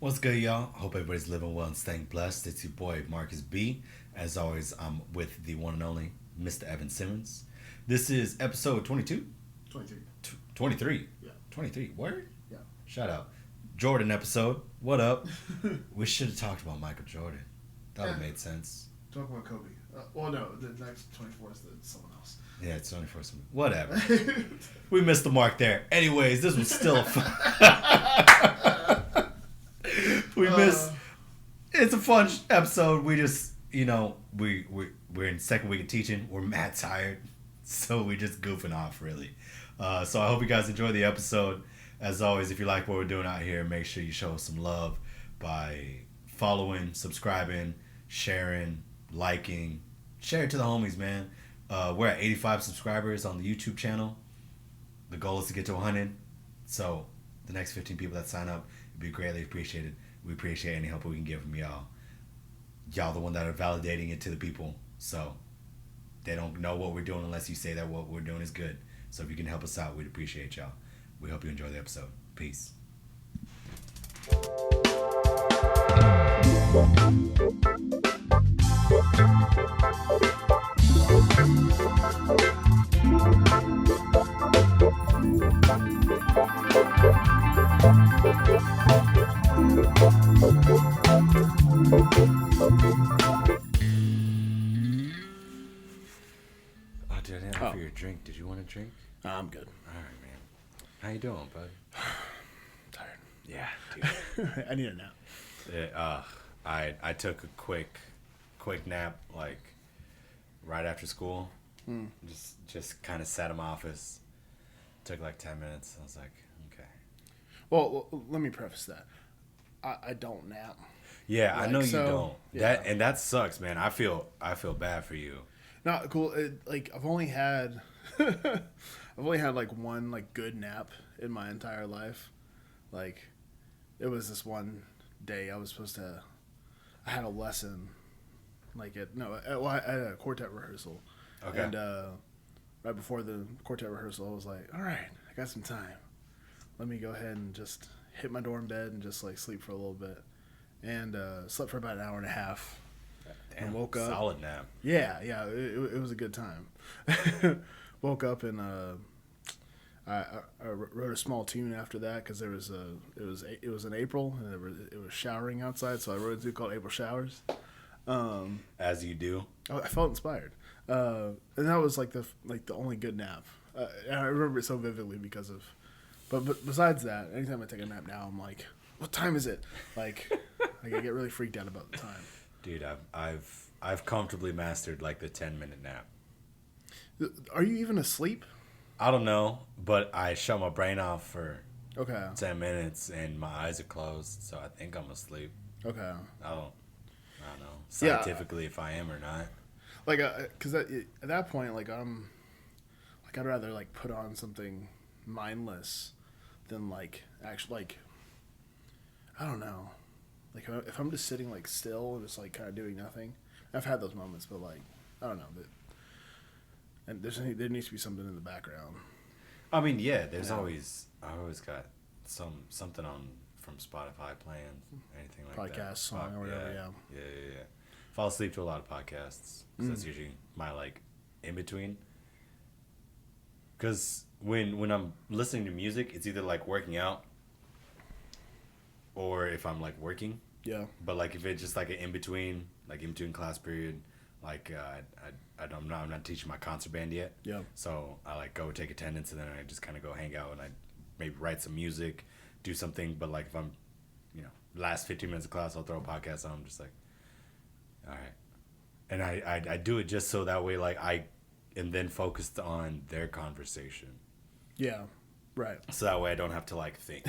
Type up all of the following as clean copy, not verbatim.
What's good, y'all? Hope everybody's living well and staying blessed. It's your boy, Marcus B. As always, I'm with the one and only Mr. Evan Simmons. This is episode 22? 23. 23? Yeah. 23. Word? Yeah. Shout out. Jordan episode. What up? We should have talked about Michael Jordan. That would have made sense. Talk about Kobe. Well, no, the next 24 is someone else. Yeah, it's only for some. Whatever. We missed the mark there. Anyways, this was still a fun. We missed. It's a fun episode. We just, we're in second week of teaching. We're mad tired, so we're just goofing off, really. So I hope you guys enjoy the episode. As always, if you like what we're doing out here, make sure you show us some love by following, subscribing, sharing, liking. Share it to the homies, man. We're at 85 subscribers on the YouTube channel. The goal is to get to 100. So the next 15 people that sign up, it'd be greatly appreciated. We appreciate any help we can get from y'all. Y'all the one that are validating it to the people. So they don't know what we're doing unless you say that what we're doing is good. So if you can help us out, we'd appreciate y'all. We hope you enjoy the episode. Peace. Oh, dude, I didn't offer you a drink. Did you want a drink? I'm good. All right, man. How you doing, bud? Tired. Yeah, dude. I need a nap. I took a quick nap, like right after school. Just kind of sat in my office. Took like 10 minutes. I was like, okay. Well, let me preface that. I don't nap. Yeah, I know you so, don't. yeah. That sucks, man. I feel bad for you. Not cool. I've only had like one like good nap in my entire life. Like, it was this one day I had a lesson. I had a quartet rehearsal. Okay. And right before the quartet rehearsal, I was like, all right, I got some time. Let me go ahead and just hit my dorm bed and just like sleep for a little bit. And slept for about an hour and a half. Damn, and woke up. Solid nap. Yeah, it was a good time. Woke up and I wrote a small tune after that because it was in April and it was showering outside, so I wrote a tune called April Showers. As you do. I felt inspired, and that was like the only good nap. And I remember it so vividly because of. But besides that, anytime I take a nap now, I'm like, what time is it? Like I get really freaked out about the time. Dude, I've comfortably mastered like the 10-minute nap. Are you even asleep? I don't know, but I shut my brain off for 10 minutes and my eyes are closed, so I think I'm asleep. Okay. I don't know scientifically if I am or not. Like, because at that point, like I'd rather like put on something mindless than like actually like I don't know. Like if I'm just sitting like still and just like kind of doing nothing, I've had those moments, but like I don't know. And there needs to be something in the background. I mean, yeah. I always got something on from Spotify playing, anything like that. Podcast song or whatever. Yeah. Fall asleep to a lot of podcasts because that's usually my like in between. Because when I'm listening to music, it's either like working out or if I'm like working. Yeah. But like if it's just like an in between class period, like I'm not teaching my concert band yet. Yeah. So I like go take attendance and then I just kind of go hang out and I maybe write some music, do something. But like if I'm, last 15 minutes of class, I'll throw a podcast on. I'm just like, all right. And I do it just so that way like I am then focused on their conversation. Yeah. Right. So that way I don't have to like think.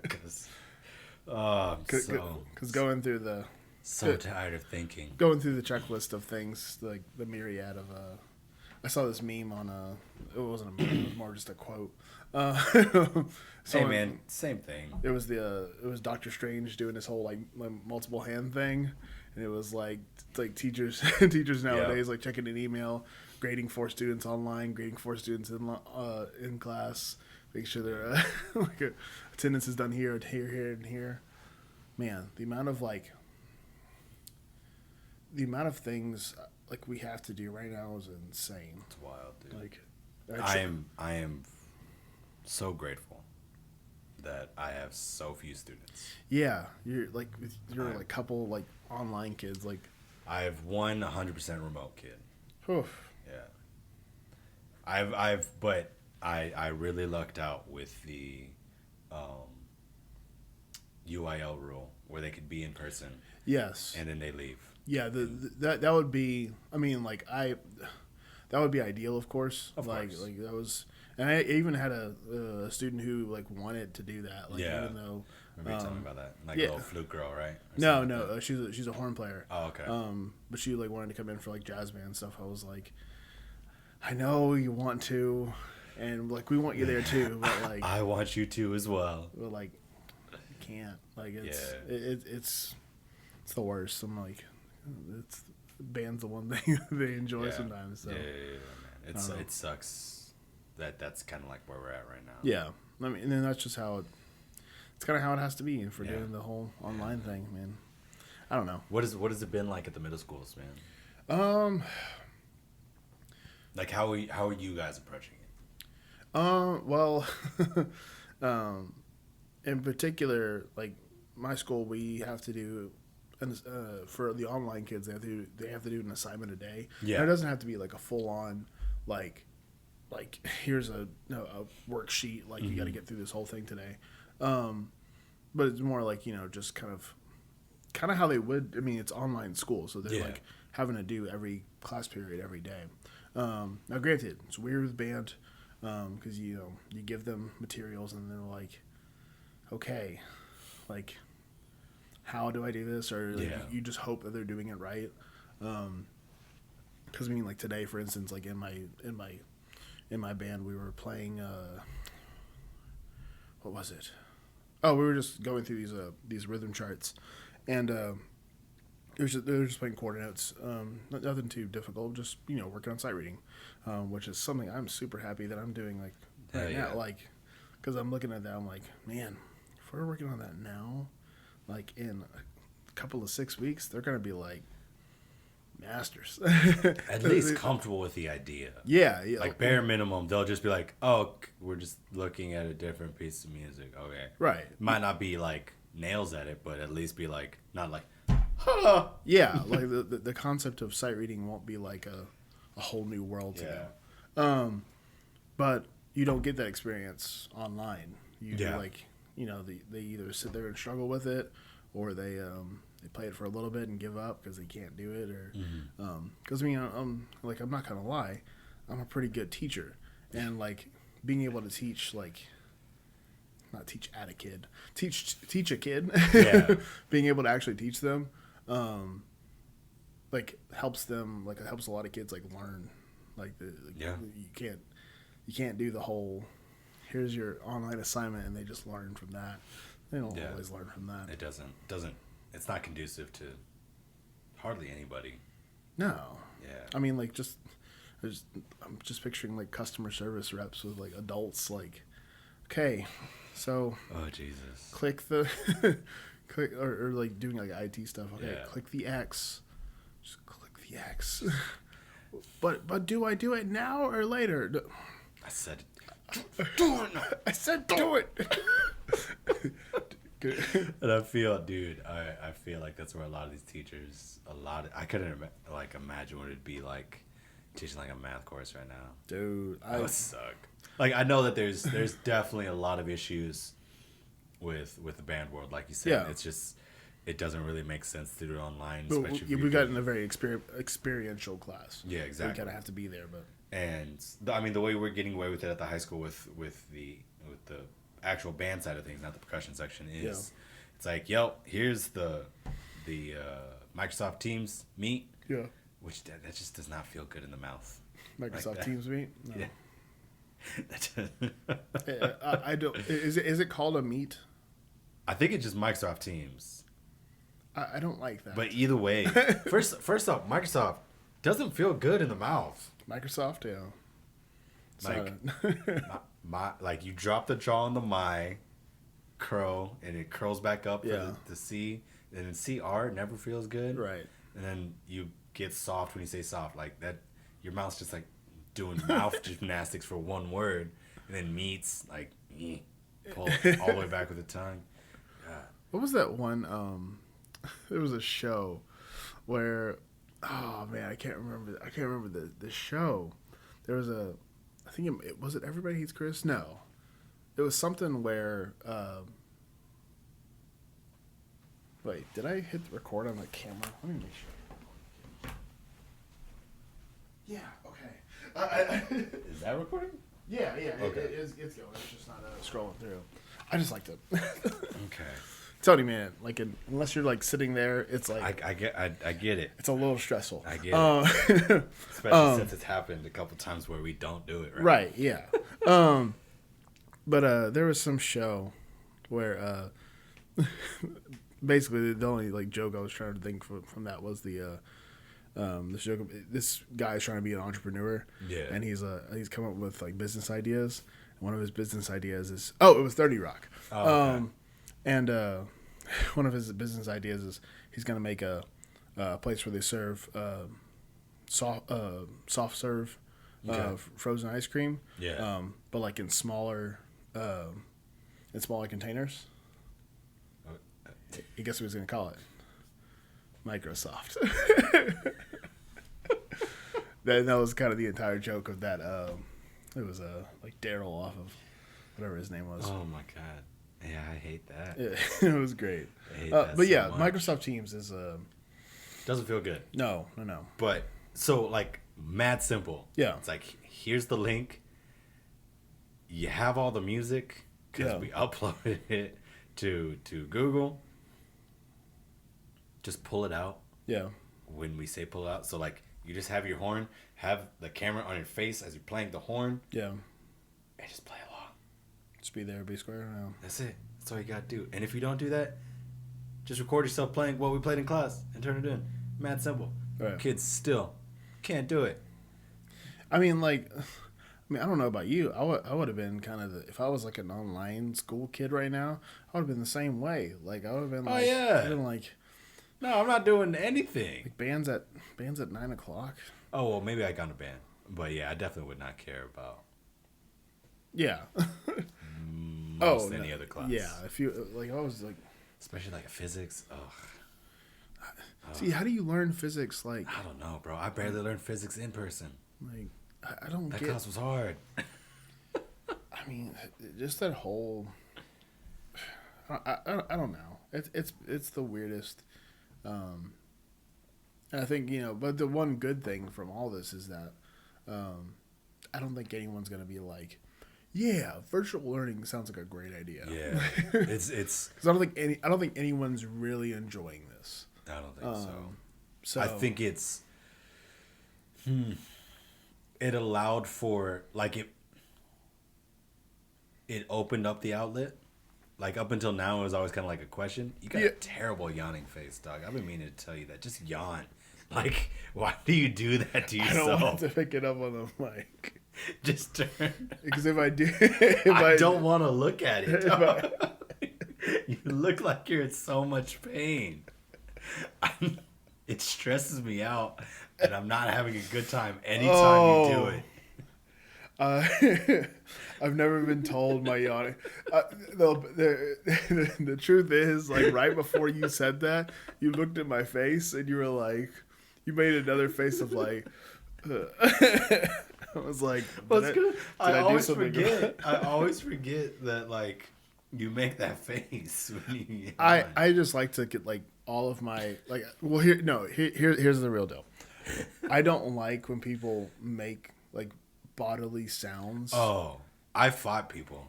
Because going through the tired of thinking. Going through the checklist of things, like the myriad of I saw this meme on it wasn't a meme, it was more just a quote. Hey man, same thing. It was Doctor Strange doing this whole like multiple hand thing, and it was like teachers nowadays like checking an email, grading 4 students online, grading 4 students in class, make sure their like attendance is done here, and here, and here. man, the amount of things like we have to do right now is insane. It's wild, dude. Like, I am so grateful that I have so few students. yeah, you're like a couple like online kids. Like, I have one 100% remote kid. oof. Yeah. But I really lucked out with the UIL rule where they could be in person. Yes. And then they leave. Yeah, that would be. I mean, like that would be ideal, of course. Of course. Like that was, and I even had a student who like wanted to do that. Like, Yeah. Even though. Remember you telling me about that? Like yeah. a little flute girl, right? Or No, something like no, that. she's a horn player. Oh, okay. But she like wanted to come in for like jazz band stuff. I was like, I know you want to, and like we want you there too, but like I want you to as well. but like you can't. Like it's Yeah. it's the worst. I'm like, it's band's the one thing they enjoy Yeah. sometimes. So Yeah, man. know. It sucks that's kind of like where we're at right now. yeah, I mean, and then that's just how it's kind of how it has to be for Yeah. doing the whole online thing, man. I don't know. What has it been like at the middle schools, man? Like how are you guys approaching it? Well, in particular, like my school, we have to do, for the online kids, they have to do an assignment a day. Yeah. And it doesn't have to be like a full on, like here's a worksheet, like you got to get through this whole thing today. But it's more like, just kind of how they would. I mean, it's online school, so they're Yeah. like having to do every class period every day. Now, granted, it's weird with band because you give them materials and they're like, okay, like how do I do this? Or like, Yeah. you just hope that they're doing it right. Because I mean, like today, for instance, like in my band, we were playing. What was it? Oh, we were just going through these rhythm charts, and they were just playing quarter notes. Nothing too difficult. Just working on sight reading, which is something I'm super happy that I'm doing like right now. Like, because I'm looking at that, I'm like, man, if we're working on that now, like in a couple of 6 weeks, they're gonna be like masters. At least comfortable with the idea. Yeah. Like bare minimum, they'll just be like, "Oh, we're just looking at a different piece of music." Okay. Right. Might not be like nails at it, but at least be like not like, Yeah, like the concept of sight reading won't be like a whole new world to them. But you don't get that experience online. You like, they either sit there and struggle with it, or they play it for a little bit and give up because they can't do it, or because I mean, I'm not gonna lie, I'm a pretty good teacher, and like being able to teach not teach at a kid, teach a kid, being able to actually teach them, like helps them, like it helps a lot of kids like learn, you can't do the whole here's your online assignment and they just learn from that. They don't always learn from that. It doesn't. It's not conducive to hardly anybody. No. Yeah. I mean, like I'm just picturing like customer service reps with like adults, like, okay, so Oh Jesus. click the click or like doing like IT stuff. Okay, click the X. Just click the X. but do I do it now or later? No. I said, I said do it. and I feel, dude, I feel like that's where a lot of these teachers, I couldn't imagine what it'd be like teaching like a math course right now. Dude, That would suck. Like I know that there's definitely a lot of issues with the band world, like you said. Yeah. It's just it doesn't really make sense to do it online. but Especially if we you're got in a very experiential class. Yeah, exactly. We kind of have to be there, but And I mean, the way we're getting away with it at the high school with the actual band side of things, not the percussion section, is it's like, yo, here's the Microsoft Teams meet. Yeah. Which that just does not feel good in the mouth. Microsoft like Teams meet. No. Yeah. I don't. Is it called a meet? I think it's just Microsoft Teams. I don't like that. But either way, first off, Microsoft doesn't feel good in the mouth. Microsoft, yeah. Like, like you drop the jaw on the my, curl and it curls back up Yeah. for the C. And then CR never feels good. Right. And then you get soft when you say soft. Like that, your mouth's just like doing mouth gymnastics for one word. And then meets, like, pull all the way back with the tongue. What was that one? There was a show where, oh man, I can't remember the show. There was I think it was it Everybody Hates Chris? No, it was something where. Wait, did I hit record on the camera? Let me make sure. Yeah. Okay. Is that recording? Yeah. Okay. It's going. It's just not scrolling through. I just like to. Okay. Tony, man, like unless you're like sitting there, it's like I get it. it's a little stressful. I get it. Especially since it's happened a couple times where we don't do it right. Right. Yeah. But there was some show where basically the only like joke I was trying to think from that was this joke. This guy is trying to be an entrepreneur. Yeah. And he's come up with like business ideas. And one of his business ideas is it was 30 Rock. Oh, okay. And one of his business ideas is he's gonna make a place where they serve soft serve frozen ice cream. Yeah. But like in smaller containers. I guess what he's gonna call it. Microsoft. that was kind of the entire joke of that. It was like Daryl off of whatever his name was. Oh my god. Yeah, I hate that. It was great. I hate that but so yeah, much. Microsoft Teams is Doesn't feel good. no. But so like mad simple. Yeah. It's like here's the link. You have all the music because we uploaded it to Google. Just pull it out. Yeah. When we say pull out, so like you just have your horn, have the camera on your face as you're playing the horn. Yeah. And just play along. Just be there, be square. No. That's it. That's all you gotta do. And if you don't do that, just record yourself playing what we played in class and turn it in. Mad simple. Right. Kids still can't do it. I mean, I don't know about you. I would have been kind of if I was like an online school kid right now, I would have been the same way. Like I would have been like, no, I'm not doing anything. Like bands at 9:00. Oh well, maybe I got a band, but yeah, I definitely would not care about. Yeah. Most any other class. Yeah, if you like, I was like, especially like physics. Ugh. See, how do you learn physics? Like I don't know, bro. I barely learned physics in person. Like I don't That get. class was hard. I mean, just that whole. I don't know. It's the weirdest. And I think but the one good thing from all this is that I don't think anyone's gonna be like, yeah, virtual learning sounds like a great idea. Yeah, it's because I don't think anyone's really enjoying this. I don't think so. So I think it's it allowed for like it opened up the outlet. Like up until now, it was always kind of like a question. You got a terrible yawning face, dog. I've been meaning to tell you that. Just yawn. Like, why do you do that to yourself? I don't want to pick it up on the mic. Just turn. Because if I do, I don't want to look at it. You look like you're in so much pain. It stresses me out, and I'm not having a good time anytime you do it. I've never been told my yawning. The truth is, like right before you said that, you looked at my face and you were like, you made another face of like. I was like, I always forget. I always forget that like you make that face when you yawn. I just like to get like all of my like. Well, here's the real deal. I don't like when people make like bodily sounds. Oh, I fought people.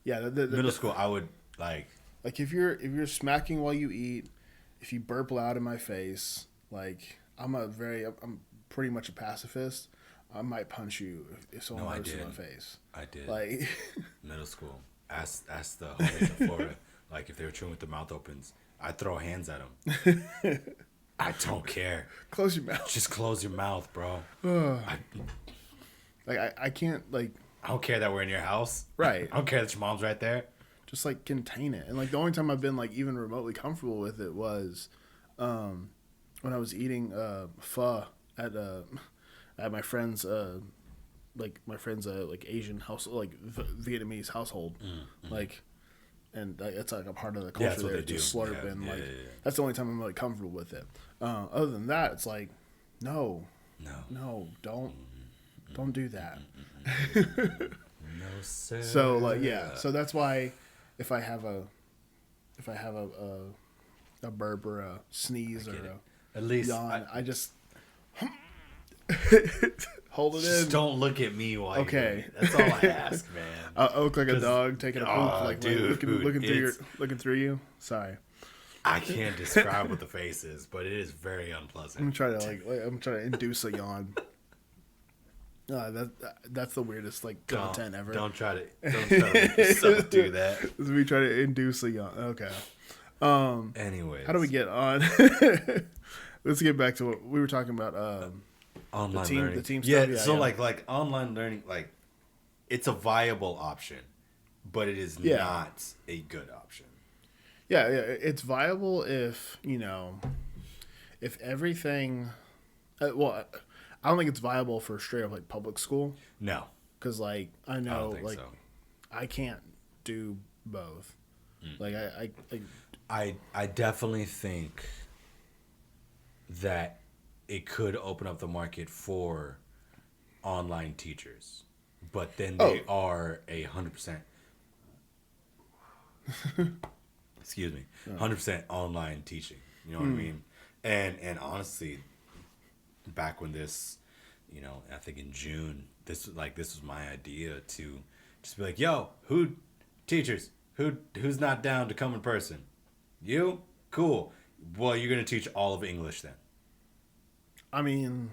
Yeah, Middle school, I would like if you're smacking while you eat, if you burp loud in my face, like I'm pretty much a pacifist. I might punch you if someone burps in my face. I did. Like middle school. Ask the homies in Florida, like if they were chewing with their mouth opens, I'd throw hands at them. I don't care. Close your mouth. Just close your mouth, bro. I can't like. I don't care that we're in your house. Right. I don't care that your mom's right there. just like contain it. And like the only time I've been like even remotely comfortable with it was when I was eating pho at my friend's like Asian household, like Vietnamese household, like, and it's like a part of the culture there to slurp, and that's the only time I'm really comfortable with it. Other than that, it's like, no, don't do that. No sir. So like so that's why if I have a burp or a sneeze or at least yawn, I just hold it just in. don't look at me while you're doing it. That's all I ask, man. I look like a dog taking a poop, like dude, looking through you. Sorry, I can't describe what the face is, but it is very unpleasant. I'm trying to induce a yawn. That's the weirdest content ever. Don't try to make yourself do that. This is me trying to induce a yawn. Okay. Anyways, how do we get on? Let's get back to what we were talking about. Online learning. The team stuff. Yeah, so like online learning, like it's a viable option, but it is not a good option. Yeah, it's viable if if everything. Well, I don't think it's viable for straight up like public school. No, because like I know so. I can't do both. Like I definitely think that it could open up the market for online teachers, but then they are 100%. Excuse me, 100% online teaching. You know what I mean? And honestly, back when this, I think in June, this was my idea to just be like, yo, who's not down to come in person? You? Cool. Well, you're gonna teach all of English then. I mean,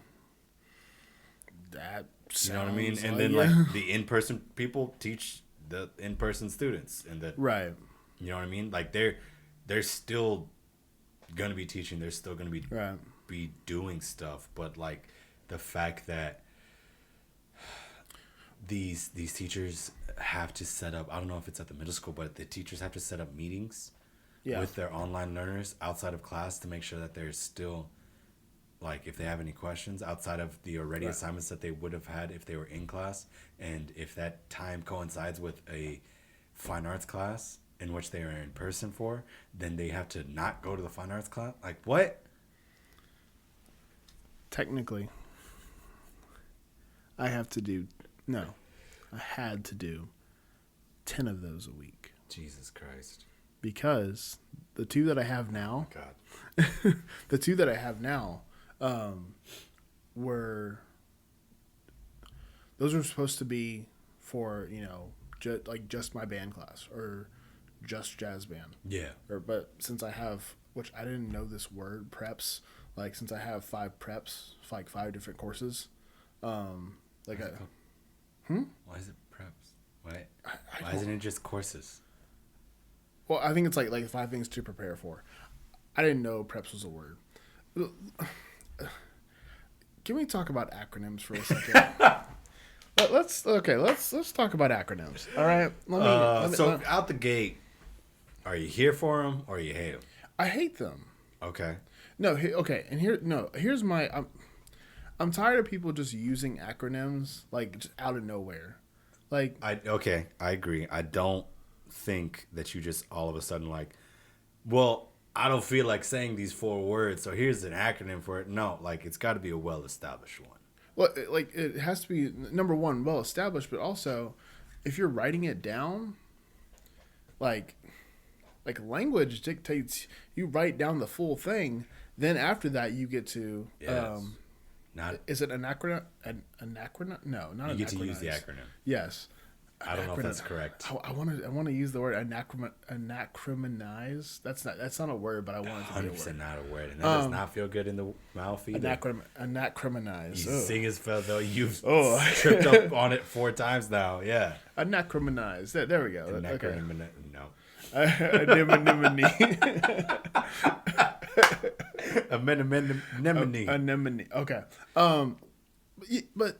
that sounds, you know what I mean? And then the in-person people teach the in-person students, and right. You know what I mean? Like they're still gonna be teaching. They're still gonna be doing stuff. But like the fact that these teachers have to set up, I don't know if it's at the middle school, but the teachers have to set up meetings with their online learners outside of class to make sure that they're still, like, if they have any questions outside of the already assignments that they would have had if they were in class, and if that time coincides with a fine arts class in which they are in person for, then they have to not go to the fine arts class. Like, what? Technically, I had to do 10 of those a week. Jesus Christ. Because the two that I have now, God. the two that I have now, were supposed to be for just my band class or just jazz band. Yeah. But since I have, which I didn't know this word, preps. Like since I have 5 preps, like 5 different courses, Why is it preps? Why isn't it just courses? Well, I think it's like 5 things to prepare for. I didn't know preps was a word. Can we talk about acronyms for a second? Let's talk about acronyms. All right. So out the gate, are you here for them or you hate them? I hate them. Okay. No. Okay. And here's my. I'm tired of people just using acronyms like just out of nowhere. Like I agree. I don't think that you just all of a sudden well, I don't feel like saying these 4 words, so here's an acronym for it. No, it's got to be a well-established one. Well, it has to be, number one, well-established, but also if you're writing it down, like language dictates you write down the full thing, then after that you get to is it an acronym? An acronym? No, not an acronym. You get to use the acronym. Yes. I don't know if that's correct. I want to use the word anachromenize. That's not a word, but I want it to be a word. 100% not a word, and that does not feel good in the mouth either. Anachromenize. You sing as well though. You've tripped up on it 4 times now. Yeah. Anachromenize. There we go. Anachromenize. No. Anemone. Anemone. Anemone. Okay. But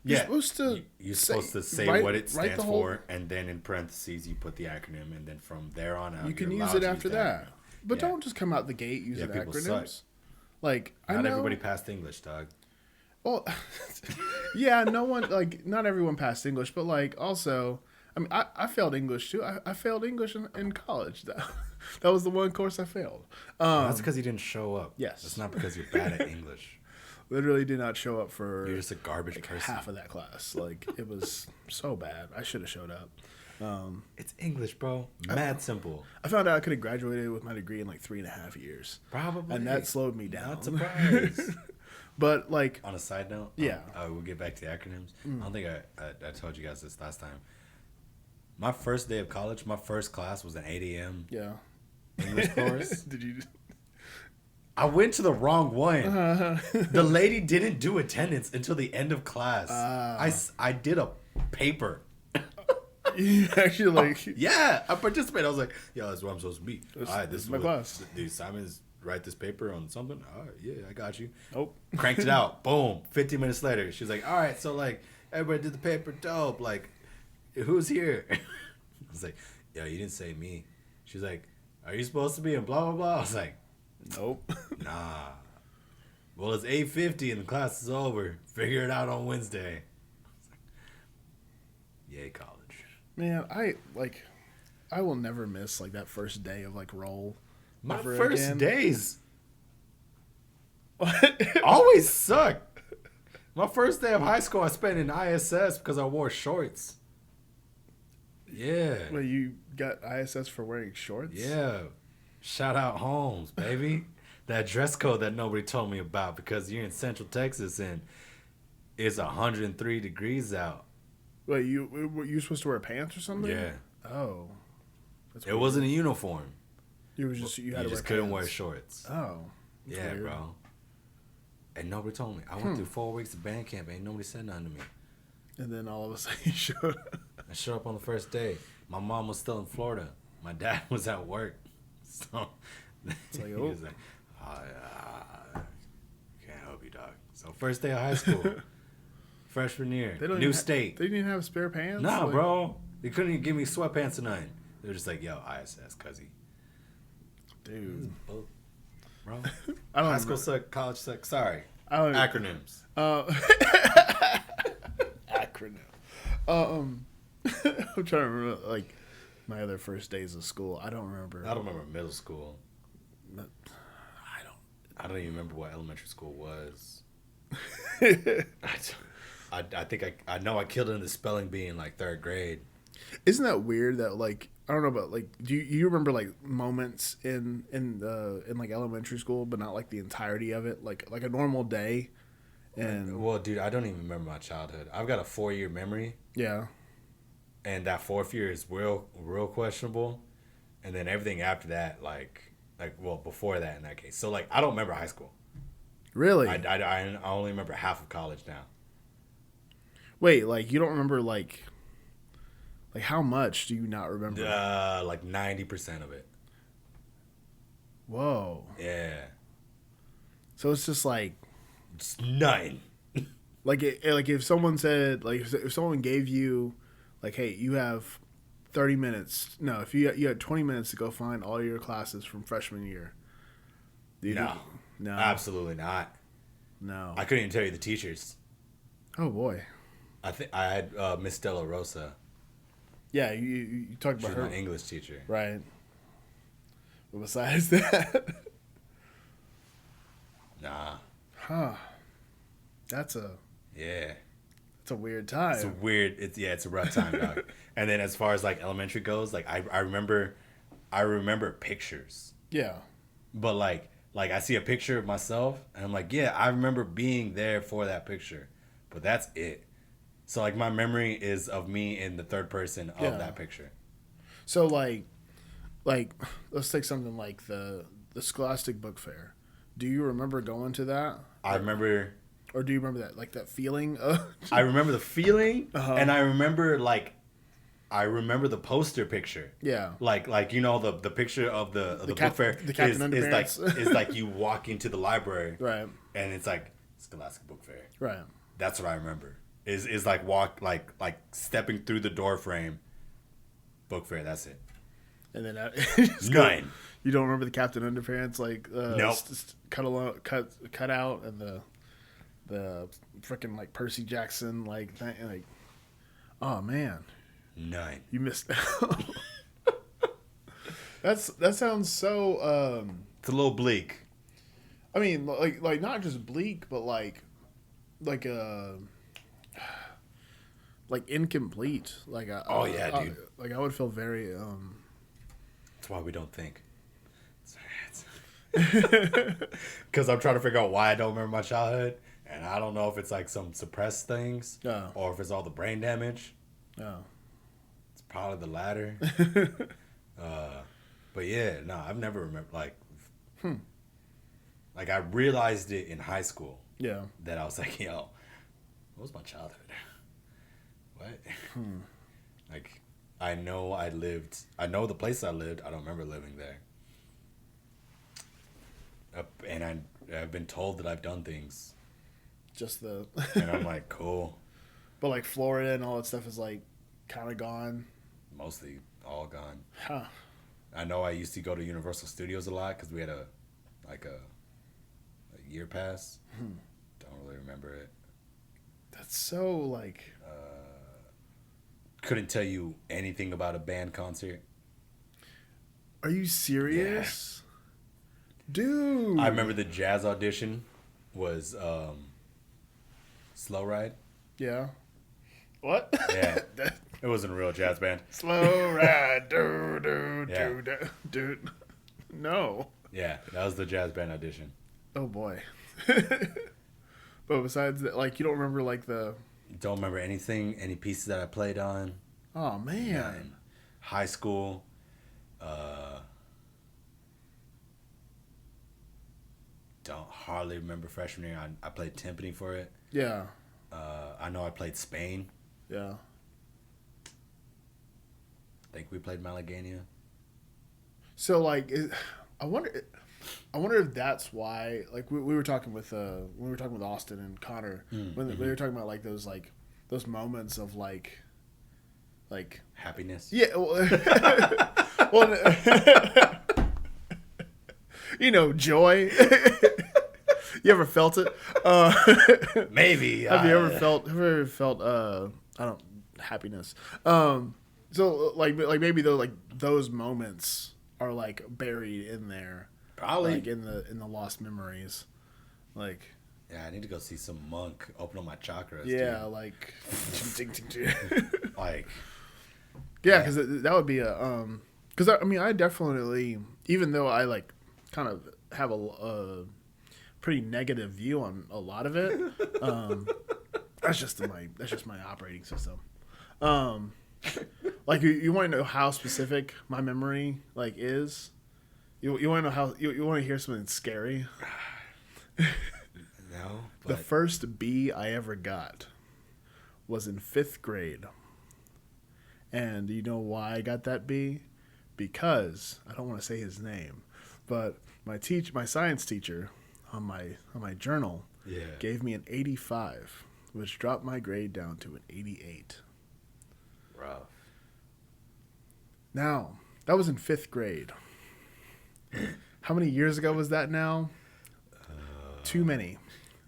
You're supposed to. You're supposed to say what it stands for, and then in parentheses you put the acronym, and then from there on out you can use it after that. But don't just come out the gate using acronyms. Suck. Like not everybody passed English, dog. Well, yeah, not everyone passed English, but like also, I mean, I failed English too. I failed English in college. That was the one course I failed. That's because you didn't show up. Yes, it's not because you're bad at English. Literally did not show up for. You're just a garbage person. Half of that class, like it was so bad. I should have showed up. It's English, bro. Mad simple. I found out I could have graduated with my degree in like 3.5 years. Probably, and that slowed me down. Not surprised. But like on a side note, yeah, we'll get back to the acronyms. I don't think I told you guys this last time. My first day of college, my first class was an 8 a.m. English course. Did you? I went to the wrong one. The lady didn't do attendance until the end of class. I did a paper. You actually I participated. I was like, "Yo, that's what I'm supposed to be." All right, this is my class. The assignment is write this paper on something. All right, yeah, I got you. Oh, cranked it out. Boom. 15 minutes later, she was like, "All right, so like everybody did the paper. Dope. Like, who's here?" I was like, "Yo, you didn't say me." She's like, "Are you supposed to be in blah blah blah?" I was like, "Nope." Nah. Well, it's 8:50 and the class is over. Figure it out on Wednesday. Yay, college. Man, I will never miss like that first day of like roll. My first days What? always suck. My first day of high school I spent in ISS because I wore shorts. Yeah. Well, you got ISS for wearing shorts? Yeah. Shout out Holmes, baby. That dress code that nobody told me about because you're in Central Texas and it's 103 degrees out. Wait, were you supposed to wear pants or something? Yeah. Oh. It wasn't a uniform. You just couldn't wear shorts. Oh. Yeah, weird. bro. And nobody told me. I went through 4 weeks of band camp. Ain't nobody said nothing to me. And then all of a sudden you showed up. I showed up on the first day. My mom was still in Florida. My dad was at work. So it's like, he was like, can't help you, dog. So first day of high school. Freshman year. New state. They didn't even have spare pants? Nah, bro. They couldn't even give me sweatpants or nothing. They were just like, yo, ISS, cuzzy. Dude. Bro. High school suck, college suck. Sorry. Acronyms. Acronym. I'm trying to remember, like, my other first days of school. I don't remember. I don't remember middle school. I don't even remember what elementary school was. I think I know I killed it in the spelling bee in like third grade. Isn't that weird that like I don't know about like do you remember like moments in like elementary school but not like the entirety of it like a normal day and well dude I don't even remember my childhood. I've got a 4-year memory. Yeah. And that 4th year is real questionable, and then everything after that like well before that in that case. So like I don't remember high school. Really? I only remember half of college now. Wait, like you don't remember like how much do you not remember? Like 90% of it. Whoa. Yeah. So it's just like it's nothing. like if someone said like if someone gave you like hey you have 30 minutes no if you had 20 minutes to go find all your classes from freshman year. No, absolutely not. No, I couldn't even tell you the teachers. Oh boy, I think I had Miss Della Rosa. Yeah, you talked about She's her my English teacher, right? But besides that, nah. That's a weird time. It's a rough time, dog. And then as far as like elementary goes, like I remember pictures. Yeah. But like I see a picture of myself and I'm like, yeah, I remember being there for that picture. But that's it. So like my memory is of me in the third person of that picture. So like let's take something like the Scholastic Book Fair. Do you remember going to that? I remember. Or do you remember that like that feeling? I remember the feeling, and I remember the poster picture. Yeah. Like you know the picture of the book fair the Captain Underpants. is like you walk into the library. Right. And it's like Scholastic Book Fair. Right. That's what I remember. is like stepping through the door frame. Book fair, that's it. And then 9. You don't remember the Captain Underpants Nope. cut out and the freaking like Percy Jackson oh man, 9. you missed. That sounds so. It's a little bleak. I mean, like not just bleak, but like incomplete. Oh, yeah, dude. Like I would feel very. That's why we don't think. Because I'm trying to figure out why I don't remember my childhood, and I don't know if it's like some suppressed things or if it's all the brain damage. Oh. It's probably the latter. But yeah, no, I've never remembered like I realized it in high school. Yeah. That I was like, yo, what was my childhood? What? Like, I know the place I lived. I don't remember living there. And I've been told that I've done things. And I'm like, cool. But like Florida and all that stuff is like kind of gone. Mostly all gone. Huh. I know I used to go to Universal Studios a lot because we had a year pass. Don't really remember it. That's so like. Couldn't tell you anything about a band concert. Are you serious? Yeah. Dude. I remember the jazz audition was Slow Ride. Yeah. What? Yeah. It wasn't a real jazz band. Slow Ride. Dude. No. Yeah, that was the jazz band audition. Oh, boy. But besides that, like, you don't remember, like, Don't remember any pieces that I played on. Oh, man. Yeah, in high school. Don't hardly remember freshman year. I played timpani for it. Yeah. I know I played Spain. Yeah. I think we played Malagueña. So, like, I wonder if that's why. Like, we were talking with Austin and Connor when we were talking about like those moments of like happiness. Yeah. Well, joy. You ever felt it? Maybe. Have you ever felt? Happiness. So like maybe those moments are like buried in there, probably like in the lost memories, like. Yeah, I need to go see some monk open up my chakras. Yeah, dude. like. Like. Yeah, because that would be a because I definitely, even though I like kind of have a pretty negative view on a lot of it, that's just my operating system. Like you want to know how specific my memory like is? You want to know how you want to hear something scary? No. But... The first B I ever got was in 5th grade. And you know why I got that B? Because I don't want to say his name, but my science teacher on my journal gave me an 85, which dropped my grade down to an 88. Rough. Now, that was in 5th grade. How many years ago was that now? Too many.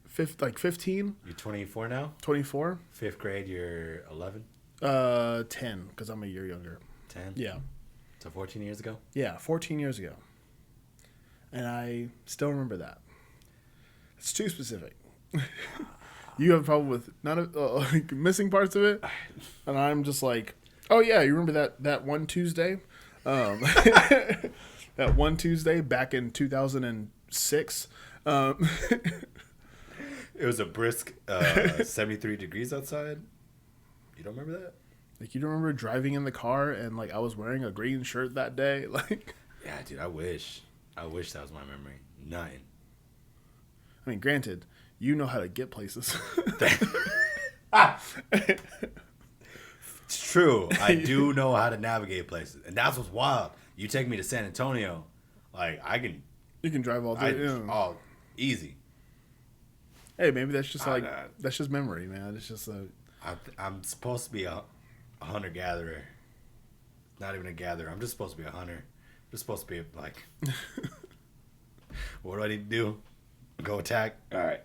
15? You're 24 now? 24? 5th grade, you're 11? 10, because I'm a year younger. 10? Yeah. So 14 years ago? Yeah, 14 years ago. And I still remember that. It's too specific. You have a problem with like missing parts of it? And I'm just like, oh yeah, you remember that one Tuesday? That one Tuesday back in 2006? It was a brisk 73 degrees outside. You don't remember that? Like, you don't remember driving in the car and like I was wearing a green shirt that day? Like, yeah, dude, I wish that was my memory. Nothing. I mean, granted, you know how to get places. It's true. I do know how to navigate places, and that's what's wild. You take me to San Antonio, like You can drive all day. Oh, easy. Hey, maybe that's just that's just memory, man. It's just I'm supposed to be a hunter gatherer. Not even a gatherer. I'm just supposed to be a hunter. I'm just supposed to be like, what do I need to do? Go attack. All right.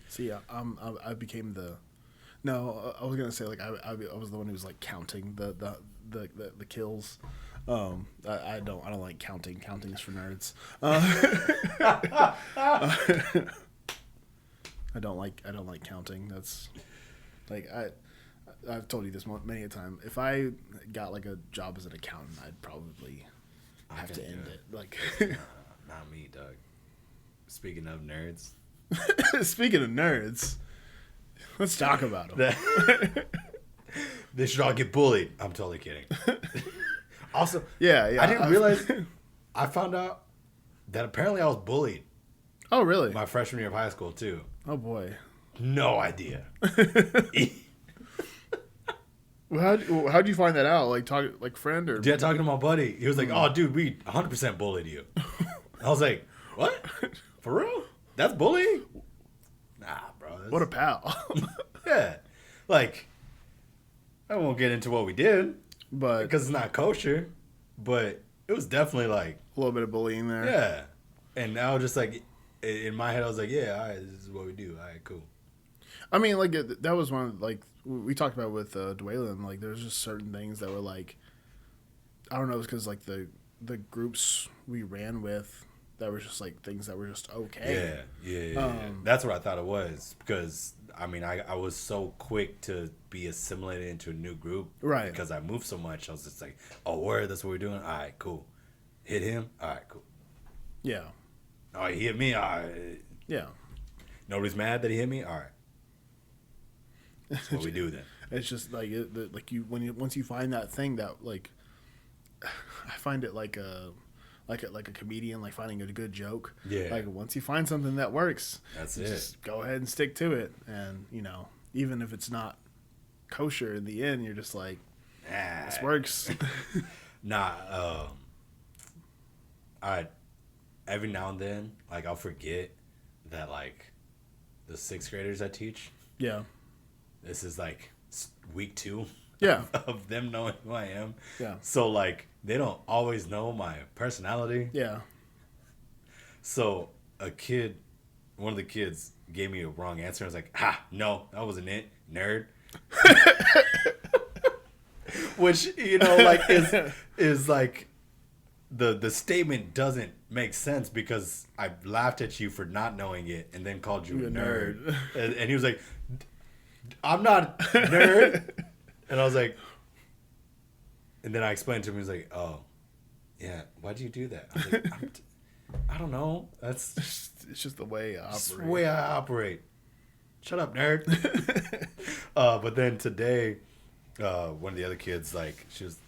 See, I became the. No, I was gonna say like I was the one who was like counting the kills. I don't like counting. Counting is for nerds. I don't like counting. That's like I've told you this many a time. If I got like a job as an accountant, I'd probably have to end it. Like, not me, Doug. Speaking of nerds. Speaking of nerds, let's talk about them. They should all get bullied. I'm totally kidding. Also, yeah. I didn't realize. I found out that apparently I was bullied. Oh, really? My freshman year of high school too. Oh boy. No idea. Well, how'd you find that out? Like friend or? Yeah, talking to my buddy. He was like, "Oh, dude, we 100% bullied you." I was like, "What? For real? That's bullying?" Nah, bro. What a pal. Yeah, like I won't get into what we did, but because it's not kosher. But it was definitely like a little bit of bullying there. Yeah, and I was just like, in my head, I was like, "Yeah, all right, this is what we do. All right, cool." I mean, like that was one of, like we talked about with Dwaylen. Like there's just certain things that were like, I don't know, it's because like the groups we ran with, that were just like things that were just okay. Yeah. That's what I thought it was, because I mean I was so quick to be assimilated into a new group, right? Because I moved so much. I was just like, oh, word, that's what we're doing. All right, cool. Hit him. All right, cool. Yeah. Oh, he hit me. All right. Yeah. Nobody's mad that he hit me. All right. That's what we do then. It's just like once you find that thing that like, I find it like a comedian, like finding a good joke. Yeah. Like once you find something that works, that's it. Just Just go ahead and stick to it, and even if it's not kosher in the end, you're just like, this works. Nah. Every now and then, like I'll forget that like the 6th graders I teach. Yeah. This is like week 2. Yeah. Of them knowing who I am. Yeah. So like they don't always know my personality. Yeah. So one of the kids gave me a wrong answer. I was like, "Ha, no, that wasn't it, nerd." Which like is like the statement doesn't make sense, because I laughed at you for not knowing it and then called you a nerd. And he was like, "I'm not a nerd." And I was like, and then I explained to him. He was like, "Oh, yeah, why'd you do that?" I was like, I don't know. It's just the way I operate. It's the way I operate. Shut up, nerd. But then today, one of the other kids, like, she was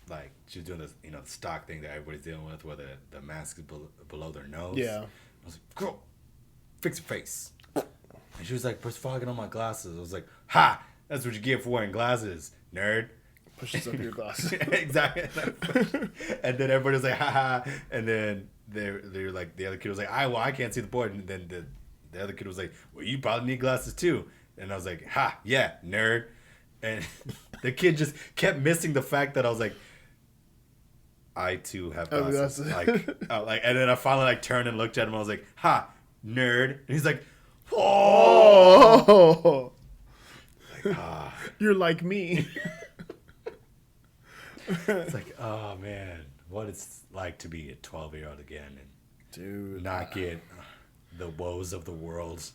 doing this, the stock thing that everybody's dealing with, where the mask is below their nose. Yeah. I was like, "Girl, fix your face." And she was like, "What's fogging on my glasses?" I was like, "Ha! That's what you get for wearing glasses, nerd." Pushes up your glasses. Exactly. And then everybody was like, "Ha ha!" And then they're like, the other kid was like, I can't see the board." And then the other kid was like, "Well, you probably need glasses too." And I was like, "Ha, yeah, nerd." And the kid just kept missing the fact that I was like, I too have glasses. And then I finally turned and looked at him. I was like, "Ha, nerd." And he's like, "Oh." Like, you're like me. It's like, oh man, what it's like to be a 12-year-old again, and dude, not get the woes of the world.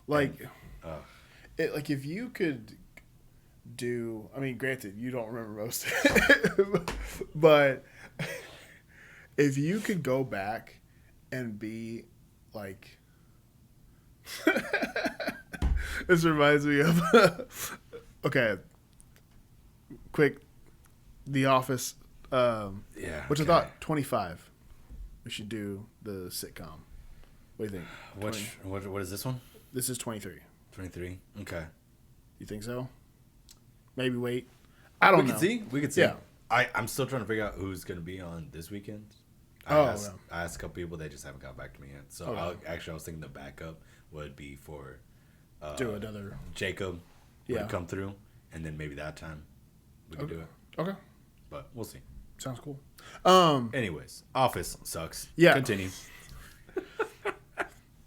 Like, if you could do, I mean, granted, you don't remember most of it, but if you could go back and be like, this reminds me of, okay, quick. The Office, which I thought 25. We should do the sitcom. What do you think? What is this one? This is 23. 23. Okay. You think so? Maybe wait. I don't know. We could see. Yeah. I'm still trying to figure out who's going to be on this weekend. I asked a couple people. They just haven't got back to me yet. So I was thinking the backup would be for do another Jacob would Yeah. come through, and then maybe that time we could do it. Okay. But we'll see. Sounds cool. Anyways, Office sucks. Yeah. Continue.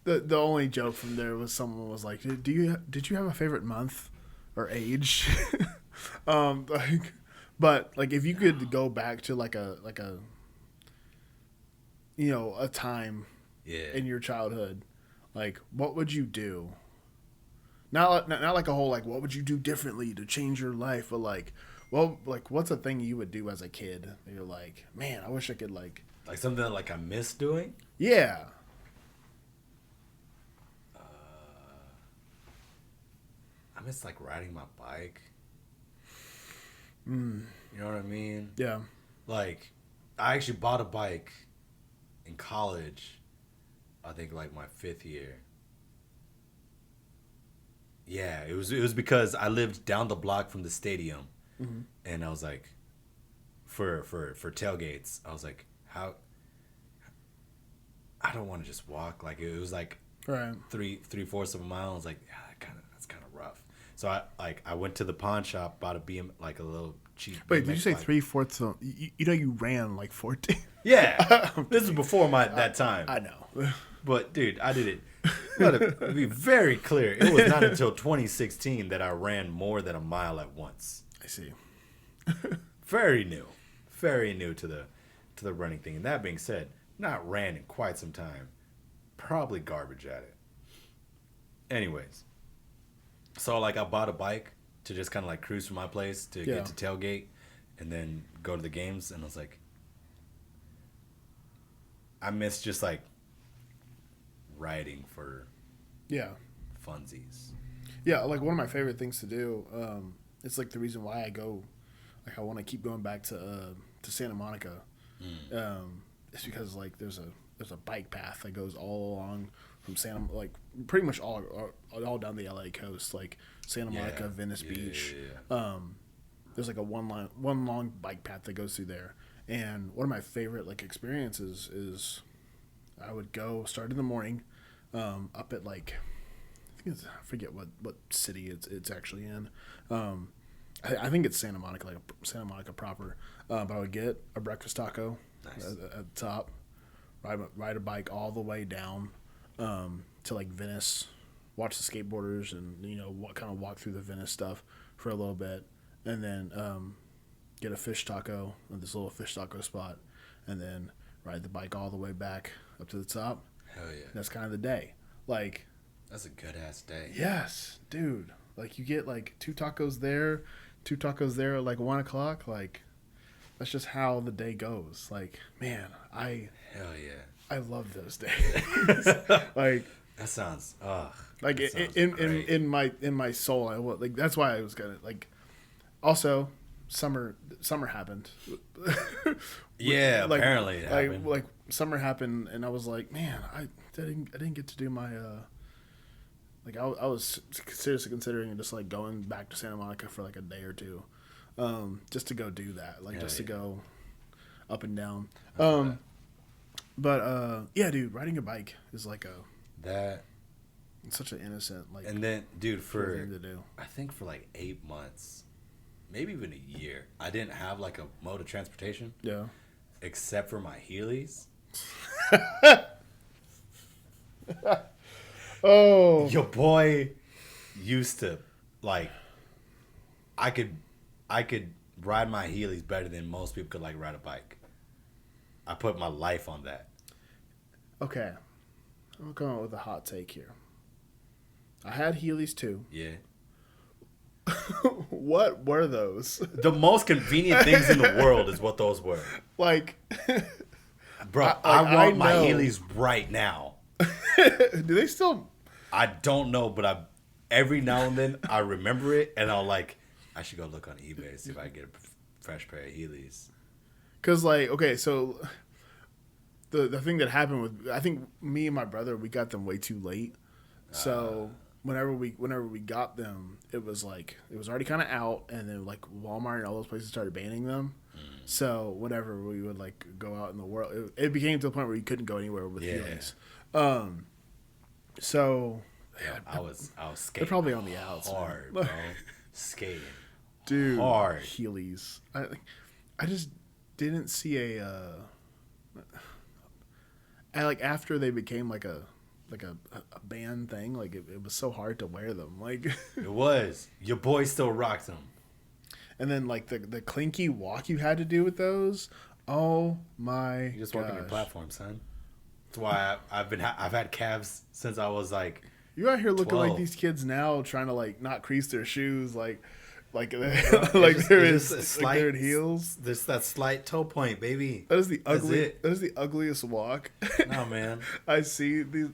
The only joke from there was someone was like, did you have a favorite month or age? But like if you could go back to like a a time in your childhood, like what would you do? Not like a whole like what would you do differently to change your life, but like what's a thing you would do as a kid that you're like, man, I wish I could like something that like I miss doing. Yeah. I miss like riding my bike. You know what I mean? Yeah. Like, I actually bought a bike in college. I think like my 5th year. Yeah, it was because I lived down the block from the stadium, and I was like, for tailgates, I was like, how? I don't want to just walk. Like it was like Right. 3/4 of a mile. I was like, yeah, that's kind of rough. So I went to the pawn shop, bought a like a little cheap. Wait, did BMX you say bike. 3/4 of? You ran like 14. Yeah, this is before that time. I know. But dude, I did it. Gotta be very clear. It was not until 2016 that I ran more than a mile at once. I see. Very new to the running thing. And that being said, not ran in quite some time. Probably garbage at it. Anyways, so like I bought a bike to just kind of like cruise from my place to get to tailgate, and then go to the games. And I was like, I miss just like riding for funsies. Yeah, like one of my favorite things to do. It's like the reason why I go. Like I want to keep going back to Santa Monica. It's because like there's a bike path that goes all along from like pretty much all down the LA coast, like Santa Monica, Venice Beach. There's like a one long bike path that goes through there. And one of my favorite like experiences is I would go start in the morning, up at like I forget what city it's actually in. I think it's Santa Monica, like Santa Monica proper. But I would get a breakfast taco at the top, ride a bike all the way down to like Venice, watch the skateboarders, and walk through the Venice stuff for a little bit, and then get a fish taco at this little fish taco spot, and then ride the bike all the way back up to the top. Hell yeah. That's kind of the day. Like, that's a good ass day. Yes, dude. Like you get like 2 tacos there at like 1 o'clock. Like that's just how the day goes. Like, man, hell yeah. I love those days. Like that sounds like in my soul, I want like that's why I was gonna like. Also, summer happened. Yeah, like, apparently it happened. Like summer happened, and I was like, man, I didn't get to do my like I was seriously considering just like going back to Santa Monica for like a day or two, just to go do that, like to go up and down. But yeah, dude, riding a bike is like it's such an innocent like. And then, dude, for thing to do. I think for like 8 months, maybe even a year, I didn't have like a mode of transportation. Yeah. Except for my Heelys. Oh. Your boy used to like. I could ride my Heelys better than most people could like ride a bike. I put my life on that. Okay, I'm going up with a hot take here. I had Heelys too. Yeah. What were those? The most convenient things in the world is what those were. Like, bro, I want my Heelys right now. Do they still? I don't know, but every now and then I remember it, and I should go look on eBay and see if I can get a fresh pair of Heelys. Cause like, okay, so the thing that happened with, I think me and my brother, we got them way too late. So whenever we got them, it was already kind of out, and then like Walmart and all those places started banning them. So whenever we would like go out in the world, it became to the point where you couldn't go anywhere with Heelys. So I was skating. They're probably on the outs. Hard, bro. Skating. Dude, hard. Heelys. I just didn't see like after they became like a band thing, like it was so hard to wear them. Like It was. Your boy still rocked them. and then like the clinky walk you had to do with those. Oh my You just work on your platform, son. That's why I've had calves since I was like You out here looking 12. like these kids now trying to like not crease their shoes like It's they're just a slight, they're in heels. There's that slight toe point, baby. That is the ugly. it. That is the ugliest walk. No, man. I see these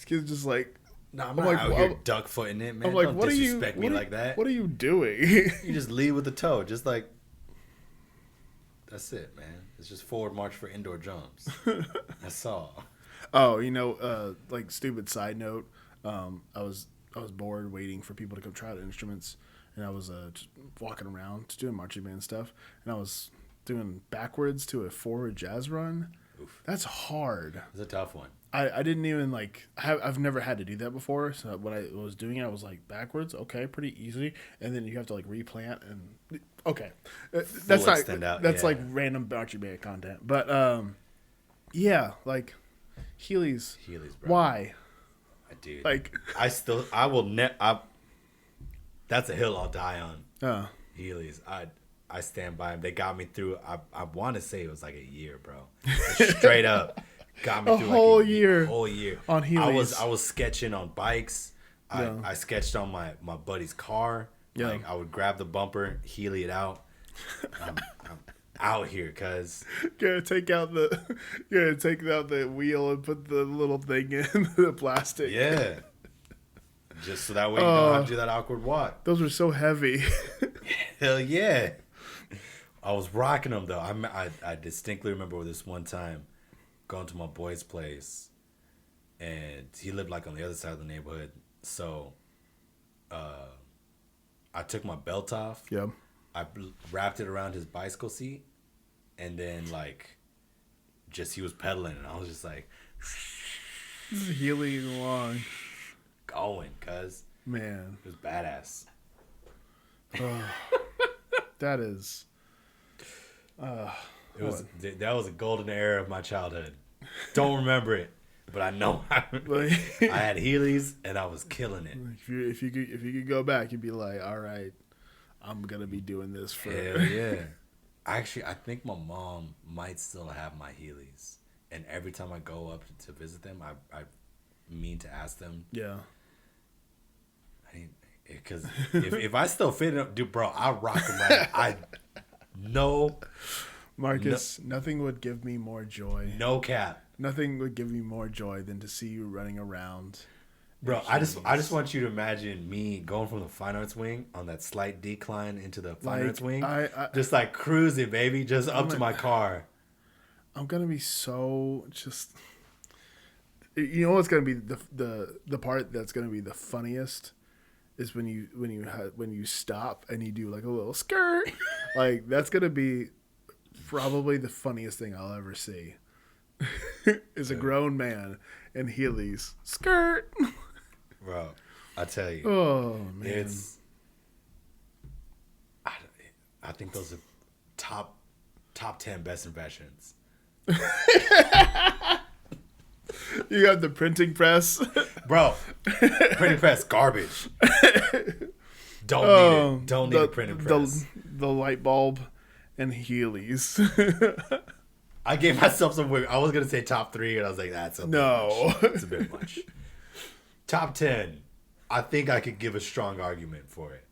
kids just like. No, I'm I'm not like, out here duck footing it, man. I'm like, Don't what are you? disrespect me like that. What are you doing? You just lead with the toe, just like. That's it, man. It's just forward march for indoor jumps. That's all. Oh, like stupid side note. I was bored waiting for people to come try out instruments, and I was just walking around just doing marching band stuff, and I was doing backwards to a forward jazz run. Oof. That's hard. It's a tough one. I didn't even like. I've never had to do that before. So when I was doing it, I was like backwards. Okay, pretty easy. And then you have to like replant and okay, that's not extend out, that's yeah. like random marching band content. But yeah, like Heelys. Heelys, bro. Why? Dude, Like I will that's a hill I'll die on. uh, Heelys. I stand by them. They got me through. I want to say it was like a year, bro. Straight up, got me A through whole like year a whole year on Heelys. I was sketching on bikes. Yeah. I sketched on my buddy's car. Yeah. Like I would grab the bumper, Heely it out. I'm out here, cuz. gotta take out the wheel and put the little thing in the plastic. Yeah. Just so that way you don't have to do that awkward walk. Those were so heavy. Hell yeah. I was rocking them though. I distinctly remember this one time going to my boy's place, and he lived like on the other side of the neighborhood. So I took my belt off. Yeah. I wrapped it around his bicycle seat, and then like just he was pedaling, and I was just like Heeling along. going, cuz Man. it was badass. That is It was that was a golden era of my childhood. Don't remember it, but I know I had Heelys and I was killing it. if you could go back, you'd be like, all right, I'm gonna be doing this for. Hell yeah! Actually, I think my mom might still have my Heelys, and every time I go up to visit them, I mean to ask them. Yeah. Because if I still fit it, dude, bro, I rock them right. I no. Marcus, nothing would give me more joy. No cap. Nothing would give me more joy than to see you running around. Bro, I just want you to imagine me going from the fine arts wing on that slight decline into the fine arts wing, just like cruising, baby, just up to my car. I'm gonna be so just. You know what's gonna be the part that's gonna be the funniest is when you stop and you do like a little skirt, like that's gonna be probably the funniest thing I'll ever see. Is a grown man in Heelys skirt. Bro, I tell you. Oh man, I think those are top 10 best inventions. You got the printing press, bro. Printing press garbage. Don't need it. Don't need a printing press. The light bulb and Heelys. I gave myself some work. I was gonna say top 3, and I was like, that's a bit much. It's a bit much. Top 10. I think I could give a strong argument for it.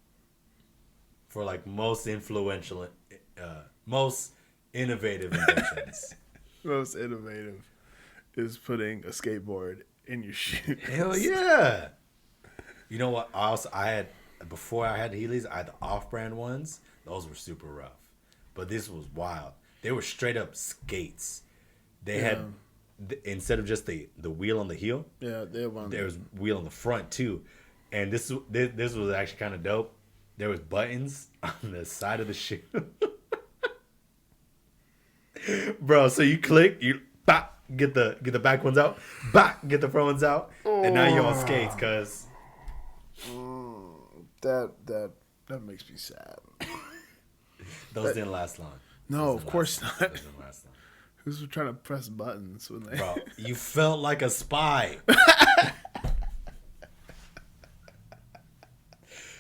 For like most influential, most innovative inventions. Most innovative is putting a skateboard in your shoes. Hell yeah! You know what? Before I had Heelys, I had the off-brand ones. Those were super rough, but this was wild. They were straight up skates. They had instead of just the wheel on the heel. Yeah, they had one. There was wheel on the front too, and this was actually kind of dope. There was buttons on the side of the shoe, bro. So you click, you pop, get the back ones out, back, get the front ones out, and now you're on skates, cuz. That makes me sad. Those didn't last long. No, of course not. Those didn't last long. Who's trying to press buttons when they? Bro, you felt like a spy.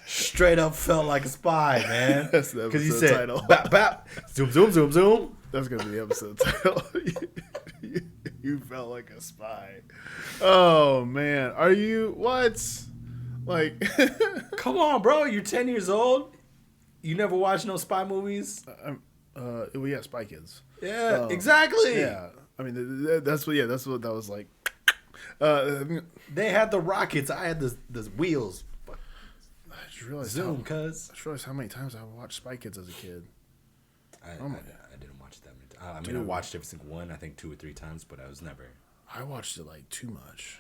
Straight up felt like a spy, man. That's the Because you episode said, title. bap, bap, zoom, zoom, zoom, zoom. That's gonna be the episode title. You felt like a spy. Oh man, are you what? Like, Come on, bro. You're 10 years old. You never watched no spy movies? well, yeah, Spy Kids. Yeah, exactly. Yeah, I mean that's what that was like. They had the rockets. I had the wheels. I just realized Zoom, cuz. I just realized how many times I watched Spy Kids as a kid. I didn't watch that many times. I mean, I Dude. watched every single one, I think 2 or 3 times, but I was never. I watched it like too much.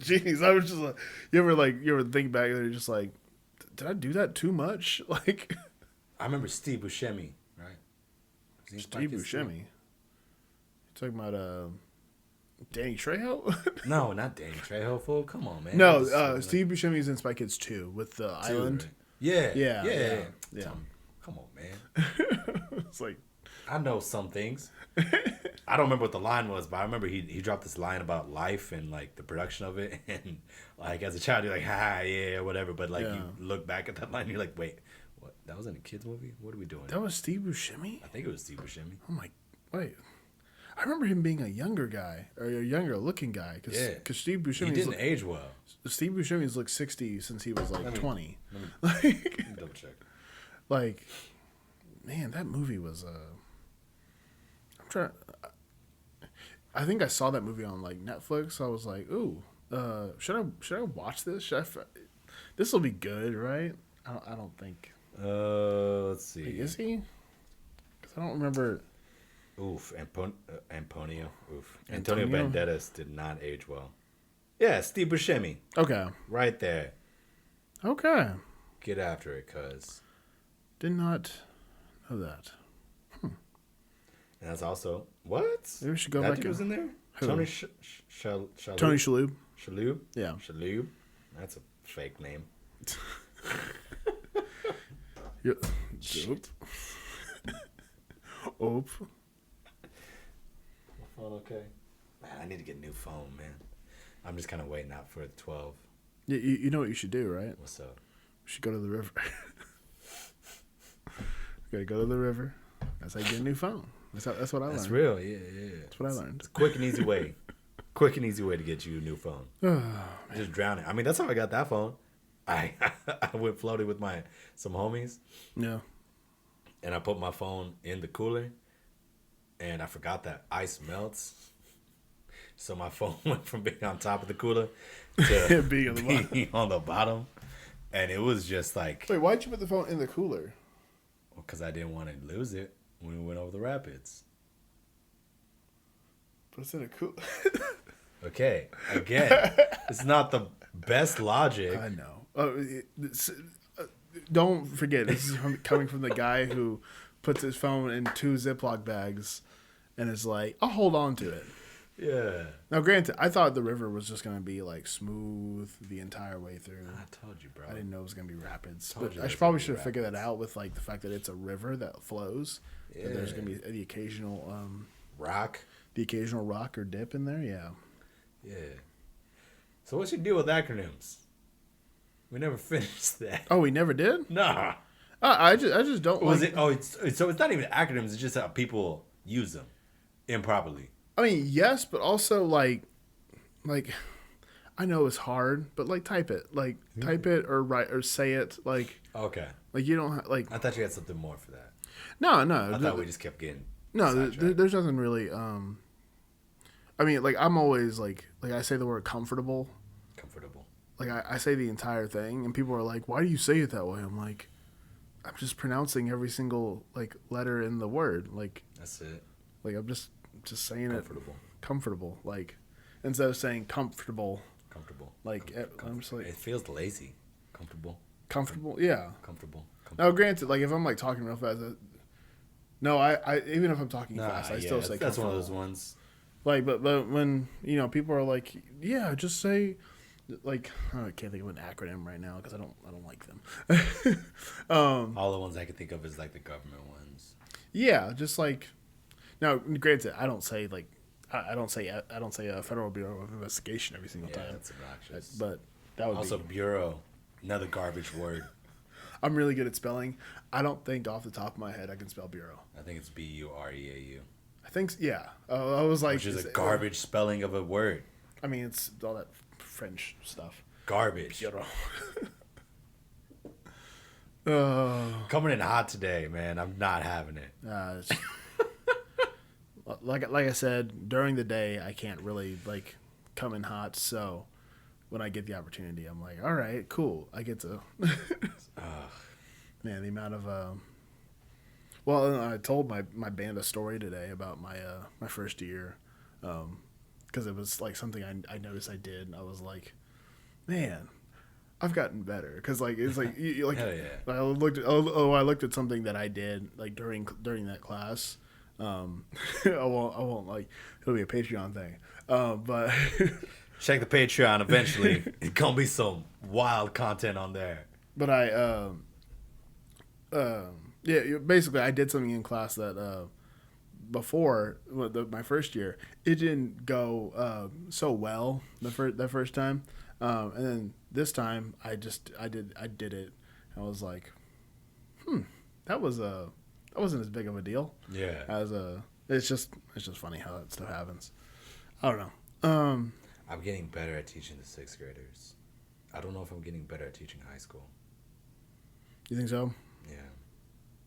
Jeez, I was just like, you ever think back and you're just like, did I do that too much? Like, I remember Steve Buscemi, right? Was he in Spy Steve Kids too? Buscemi. You talking about Danny Trejo? No, not Danny Trejo, fool. Come on, man. No, That was, Steve Buscemi's in Spy Kids 2 with the island. right? Yeah. Yeah. Come on, man. It's like, I know some things. I don't remember what the line was, but I remember he dropped this line about life and like the production of it, and like as a child you're like, ha, yeah, whatever. But like you look back at that line, you're like, wait, what? That was in a kids movie? What are we doing? that was Steve Buscemi? I think it was Steve Buscemi. Oh my, wait. I remember him being a younger guy or a younger looking guy because Steve He Buscemi's didn't age well. Steve Buscemi's looked 60 since he was like 20. Let me Like, double check. like, man, that movie was I'm trying. I think I saw that movie on like Netflix. So I was like, ooh, should I watch this? This will be good, right? I don't think. Let's see. Like, is he? Because I don't remember. Oof, Antonio. Oof, Antonio? Antonio Banderas did not age well. Yeah, Steve Buscemi, Okay. right there. Okay. Get after it, cuz. Did not know that. And that's also what? Maybe we should go that back dude was in there. Who? Tony Tony Shalhoub. Shalhoub. Yeah. Shalhoub. That's a fake name. Yeah. Oop. Oop. My phone okay? Man, I need to get a new phone, man. I'm just kind of waiting out for the 12. You know what you should do, right? What's up? We should go to the river. We gotta go to the river. That's how you get a new phone. That's what I learned. That's real. Yeah. That's what I learned. It's a quick and easy way. Quick and easy way to get you a new phone. Just drown it. I mean, that's how I got that phone. I went floating with some homies, Yeah. and I put my phone in the cooler, and I forgot that ice melts. So my phone went from being on top of the cooler to Being on the bottom. being on the bottom. And it was just like, Wait, why'd you put the phone in the cooler? because I didn't want to lose it when we went over the rapids. But it's in a cooler. Okay, again, it's not the best logic. I know. Don't forget, this is coming from the guy who puts his phone in 2 Ziploc bags and is like, I'll hold on to it. Yeah. Now, granted, I thought the river was just going to be like smooth the entire way through. I told you, bro. I didn't know it was going to be rapids. Told But you I it probably was should gonna have be figured that out with like the fact that it's a river that flows. Yeah. That there's going to be the occasional Rock. rock or dip in there. Yeah. Yeah. So what's your deal with acronyms? We never finished that. Oh, we never did? Nah. I just don't Was like... it? Oh, so it's not even acronyms. It's just how people use them improperly. I mean, yes, but also like I know it's hard, but like type it, type it or write or say it, like Okay. you don't like. I thought you had something more for that. No. I thought we just kept getting. There's nothing really. I mean, like I'm always like I say the word comfortable. Comfortable. Like I say the entire thing, and people are like, "Why do you say it that way?" I'm like, I'm just pronouncing every single like letter in the word. Like That's it. like I'm just saying Comfortable. it comfortable. Like instead of saying comfortable. Comfortable. Like I'm just like It feels lazy. Comfortable. comfortable. Yeah. Comfortable. Now, granted, like if I'm like talking real fast, no, I even if I'm talking fast, I still say that's one of comfortable. those ones. Like, but when people are like, yeah, just say, like, I can't think of an acronym right now because I don't like them. All the ones I can think of is like the government ones. Yeah, just like, now, granted, I don't say like, I don't say Federal Bureau of Investigation every single time. That's obnoxious. But that would also be bureau, another garbage word. I'm really good at spelling. I don't think off the top of my head I can spell bureau. I think it's bureau. I think yeah. I was like, which is a garbage spelling of a word. I mean, it's all that French stuff. Garbage. Bureau. Coming in hot today, man. I'm not having it. Like I said, during the day I can't really like come in hot. So when I get the opportunity, I'm like, all right, cool. I get to. Man, the amount of. Well, I told my band a story today about my first year, because it was like something I noticed I did. And I was like, man, I've gotten better. Because like it's like like hell yeah. I looked at something that I did like during that class. I won't like it'll be a Patreon thing, but check the Patreon eventually. It's gonna be some wild content on there. But yeah, basically I did something in class that before my first year it didn't go so well the first time, and then this time I did it. I was like, that wasn't as big of a deal. Yeah. It's just funny how that stuff happens. I don't know. I'm getting better at teaching the 6th graders. I don't know if I'm getting better at teaching high school. You think so? Yeah.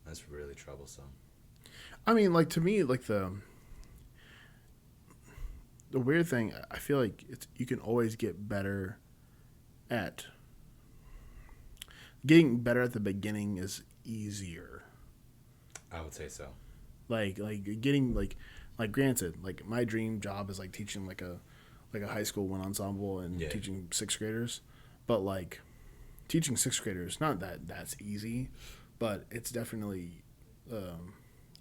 That's really troublesome. I mean, like to me, like the weird thing, I feel like you can always get better at getting better at the beginning is easier. I would say so. Like getting like granted, like my dream job is like teaching like a high school wind ensemble and teaching 6th graders, but like teaching 6th graders, not that that's easy, but it's definitely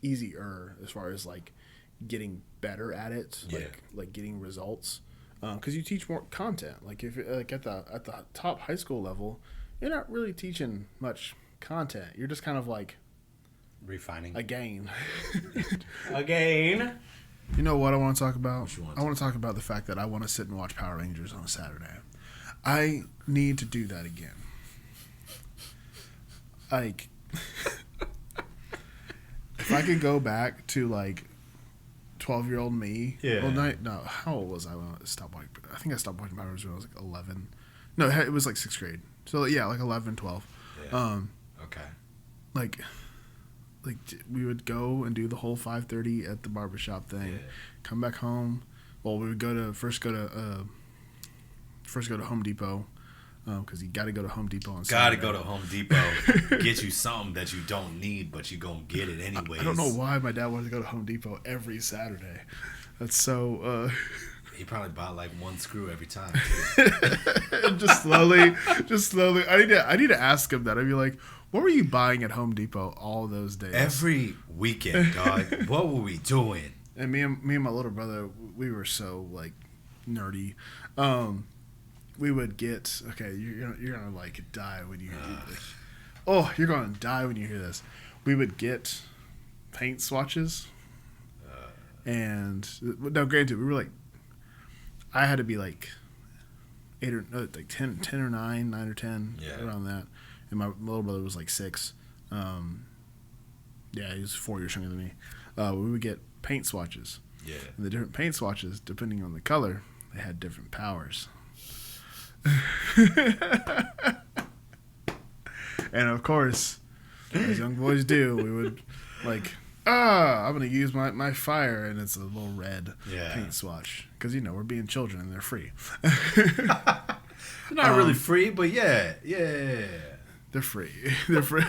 easier as far as like getting better at it, like getting results, because you teach more content. Like if like at the top high school level, you're not really teaching much content. You're just kind of like refining again. You know what I want to talk about? I want to talk about the fact that I want to sit and watch Power Rangers on a Saturday. I need to do that again. Like, if I could go back to like 12-year-old me. Yeah. Well, no. How old was I when I stopped watching? I think I stopped watching Power Rangers when I was like 11. No, it was like 6th grade. So yeah, like 11, 12. Yeah. Okay. Like we would go and do the whole 5:30 at the barbershop thing, come back home. Well, we would first go to Home Depot, because you got to go to Home Depot on Saturday. Got to go to Home Depot, get you something that you don't need, but you gonna get it anyways. I don't know why my dad wanted to go to Home Depot every Saturday. That's so. He probably bought like one screw every time. just slowly. I need to ask him that. I'd be like, what were you buying at Home Depot all those days? Every weekend, dog. What were we doing? And me and my little brother, we were so like nerdy. We would get you're gonna like die when you hear this. Oh, you're gonna die when you hear this. We would get paint swatches, and no, granted, we were like, I had to be like 10 or 9 or 10, around that. And my little brother was like 6. Yeah, he was 4 years younger than me. We would get paint swatches. Yeah. And the different paint swatches, depending on the color, they had different powers. And of course, as young boys do, we would like, I'm going to use my fire, and it's a little red paint swatch. Because, we're being children and they're free. Not really free, but yeah. They're free. They're free.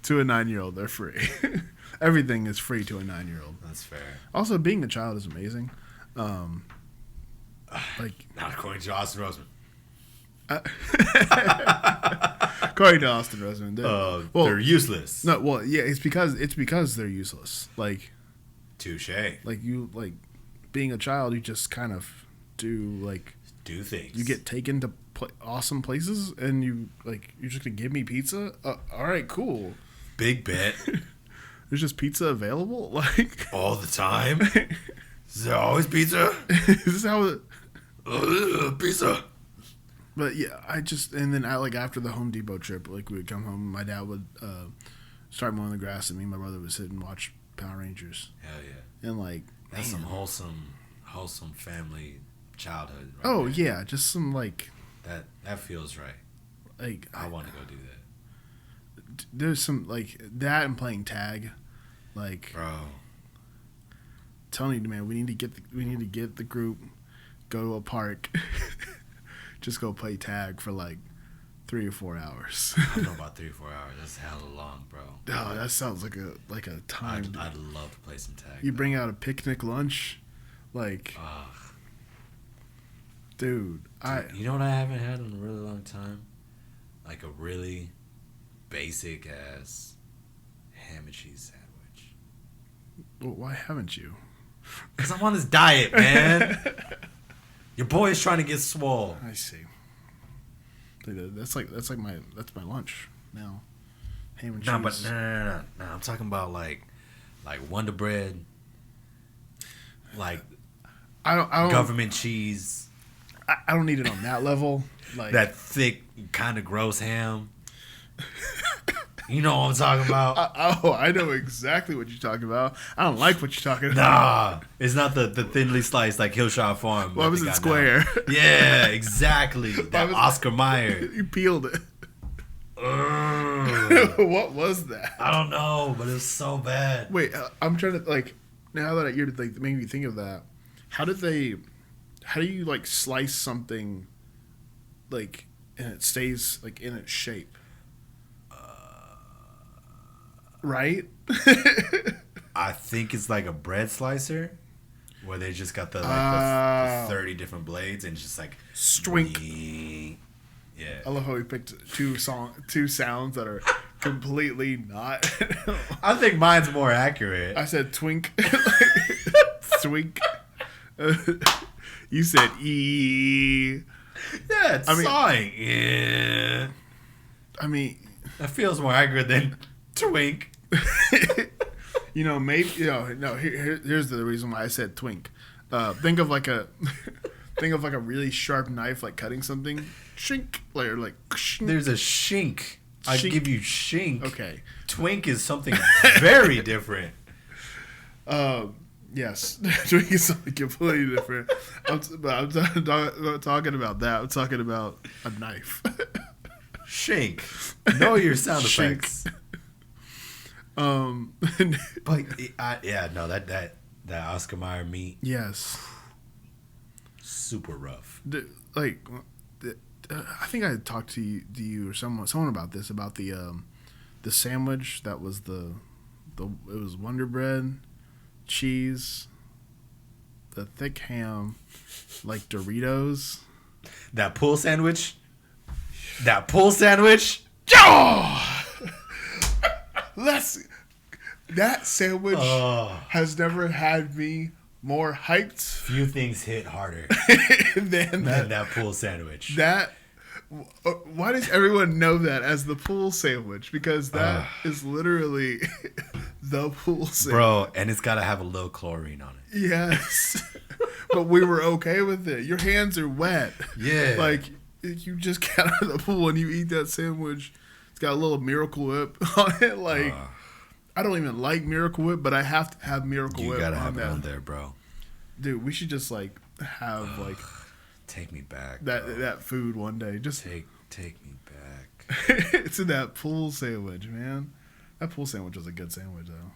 To a 9-year-old, they're free. Everything is free to a 9-year-old. That's fair. Also, being a child is amazing. Like, not according to Austin Roseman. According to Austin Roseman, they're useless. No, well, yeah, it's because they're useless. Like, touche. Like being a child, you just kind of do things. You get taken to awesome places, and you're just gonna give me pizza. All right, cool. Big bet. There's just pizza available, like all the time. Is there always pizza? Is this how it? Pizza. But yeah, and then after the Home Depot trip, we would come home. My dad would start mowing the grass, and me and my brother would sit and watch Power Rangers. Hell yeah! And that's some wholesome family childhood. Right there. Yeah, just some that feels right. I want to go do that. There's some that and playing tag, bro. Telling you, man, we need to get the group, go to a park, just go play tag for 3 or 4 hours. I don't know about 3 or 4 hours. That's hella long, bro. Oh, that sounds like a time. I'd love to play some tag. You bring out a picnic lunch, dude. You know what I haven't had in a really long time? A really basic ass ham and cheese sandwich. Well, why haven't you? Because I'm on this diet, man. Your boy is trying to get swole. I see. That's my lunch now. Ham and cheese. No. I'm talking about Wonder Bread, I don't government cheese. I don't need it on that level. That thick, kind of gross ham. You know what I'm talking about? I know exactly what you're talking about. I don't like what you're talking about. Nah, it's not the thinly sliced Hillshire Farm. What was it, square? Now. Yeah, exactly. That Oscar Mayer. You peeled it. What was that? I don't know, but it was so bad. Wait, I'm trying to now that you're making me think of that. How do you slice something and it stays in its shape? Right? I think it's a bread slicer where they just got the 30 different blades and just Swink. Yeah. I love how we picked two sounds that are completely not. I think mine's more accurate. I said twink. Swink. You said e. Yeah, it's sawing. Yeah. I mean, that feels more accurate than twink. Maybe here's the reason why I said twink. Think of a really sharp knife cutting something. Shink. Shink. There's a shink. I give you shink. Okay. Twink is something very different. Yes, twink is something completely different. I'm not talking about that. I'm talking about a knife. Shink. Know your sound effects. But that Oscar Mayer meat. Yes. Super rough. I think I talked to you or someone about this, about the sandwich that was it was Wonder Bread, cheese, the thick ham, Doritos. That pool sandwich. Oh! That sandwich has never had me more hyped. Few things hit harder than that pool sandwich. Why does everyone know that as the pool sandwich? Because that is literally the pool sandwich. Bro, and it's got to have a little chlorine on it. Yes. But we were okay with it. Your hands are wet. Yeah. You just get out of the pool and you eat that sandwich. It's got a little Miracle Whip on it. I don't even like Miracle Whip, but I have to have Miracle Whip on that. You gotta have it on there, bro. Dude, we should just have take me back. That food one day. Just take me back. It's in that pool sandwich, man. That pool sandwich was a good sandwich though.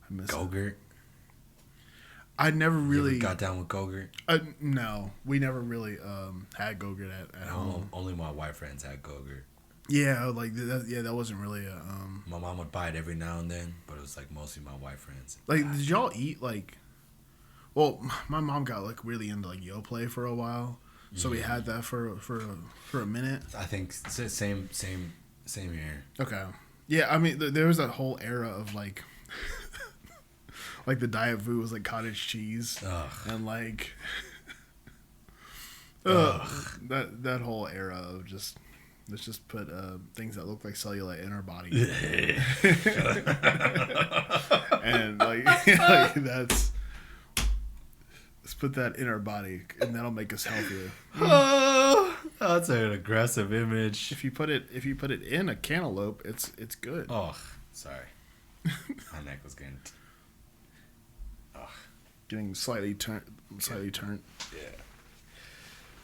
I miss Go-Gurt. I never really got down with Go-Gurt. No, we never really had Go-Gurt at home. Only my white friends had Go-Gurt. Yeah, that wasn't really a. My mom would buy it every now and then, but it was mostly my white friends. Did y'all eat Well, my mom got really into Yoplait for a while, so we had that for a minute. I think same here. Okay, yeah. I mean, there was that whole era of like the Diet Vu was like cottage cheese, Ugh. and like that whole era of just let's just put things that look like cellulite in our body, and like, like that's. Let's put that in our body, and that'll make us healthier. Oh, that's an aggressive image. If you put it in a cantaloupe, it's good. Oh, sorry. My neck was getting. Getting slightly turned. Yeah.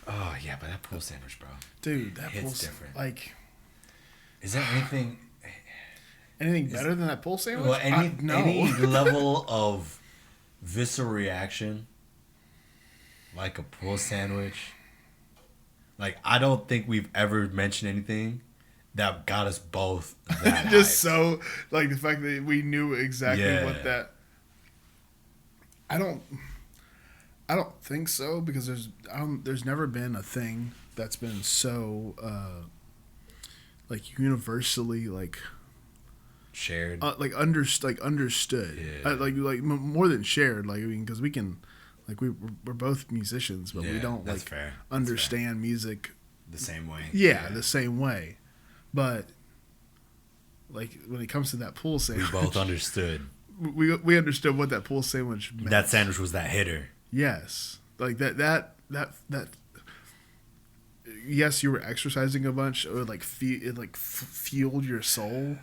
Oh yeah, but that pull sandwich, bro. Dude, that hits pulse different. like. Is there anything Better than that pull sandwich? Well, No. any level of visceral reaction, like a pull sandwich. Like, I don't think we've ever mentioned anything that got us both that Just hyped. so like the fact that we knew exactly what that. I don't think so, because there's never been a thing that's been so like universally like shared. Understood. Yeah. More than shared. Like, I mean, because we can, like, we're both musicians, but we don't that's like fair. understand music The same way. Yeah, the same way. But like when it comes to that pool We sandwich, both understood. we understood what that pool sandwich meant. That sandwich was that hitter. Yes, like that. Yes, you were exercising a bunch, or like fueled your soul,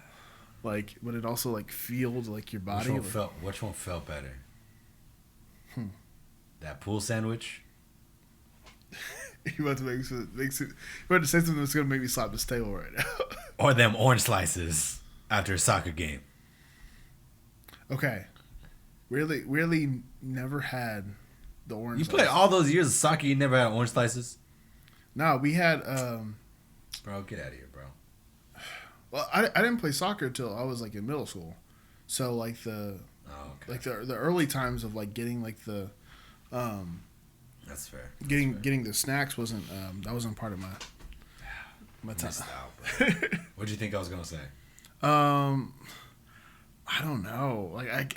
like, but it also like fueled like your body. Which one felt better? That pool sandwich. You about to you about to say something that's gonna make me slap this table right now. Or them orange slices after a soccer game. Okay, really never had the orange. You played all those years of soccer, you never had orange slices? No, we had. Bro, get out of here, bro. Well, I didn't play soccer until I was like in middle school, so like the early times of like getting like the. That's fair. Getting the snacks wasn't that wasn't part of my time. Missed out, bro. What'd you think I was gonna say? I don't know. Like I'm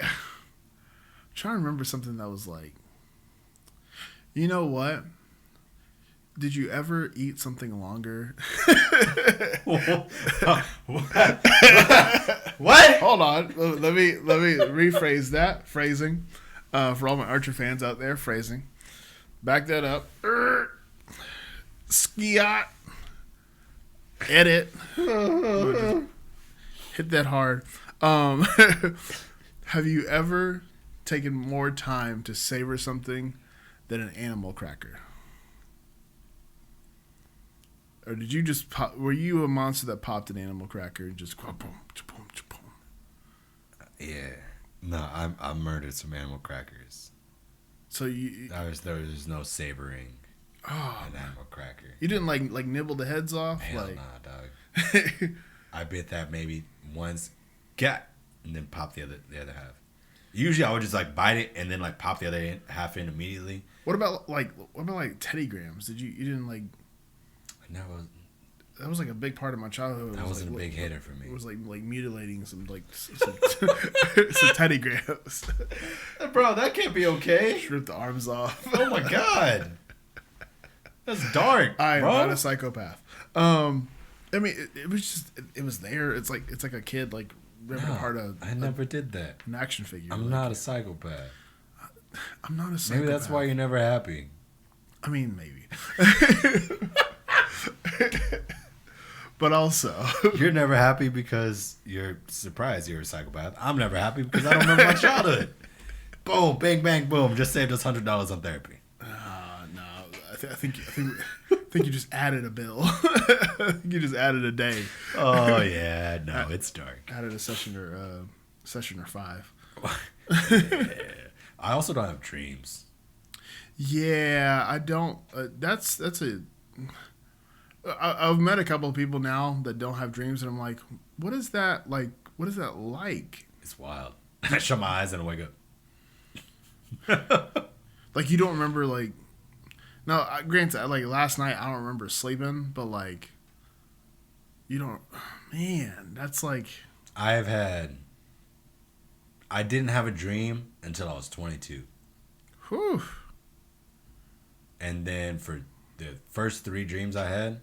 trying to remember something that was like. You know what? Did you ever eat something longer? What? Hold on. Let me rephrase that phrasing for all my Archer fans out there. Phrasing. Back that up. Skiat. Edit. Hit that hard. Have you ever taken more time to savor something than an animal cracker? Or did you just pop? Were you a monster that popped an animal cracker and just boom, boom, boom? Yeah. No, I murdered some animal crackers. So there was no savoring an animal cracker. You didn't like nibble the heads off? Hell like, nah, dog. I bit that maybe once, and then pop the other half. Usually I would just like bite it and then like pop the other half in immediately. What about Teddy Grahams? You didn't like? Never. That was like a big part of my childhood. That wasn't a big hitter for me. It was like mutilating some some Teddy Grahams. Bro, that can't be okay. Rip the arms off. Oh my god, that's dark. I am bro. not a psychopath. I mean, it was just it was there. It's like a kid like ripping apart I never did that. an action figure. I'm not a psychopath. I'm not a psychopath. Maybe that's why you're never happy. I mean, maybe. But also, You're never happy because you're surprised you're a psychopath. I'm never happy because I don't remember my childhood. Boom, bang, bang, boom. Just saved us $100 on therapy. no, I think you just added a bill. You just added a day. Oh yeah, no, it's dark. Added a session or 5. Yeah. I also don't have dreams. Yeah, I don't. That's a. I've met a couple of people now that don't have dreams, and I'm like, what is that like? What is that like? It's wild. I shut my eyes and I wake up. Like, you don't remember like. No, granted, like last night I don't remember sleeping, but like. You don't. Man, that's like. I've had I didn't have a dream until I was 22. Whew. And then for the first 3 dreams I had,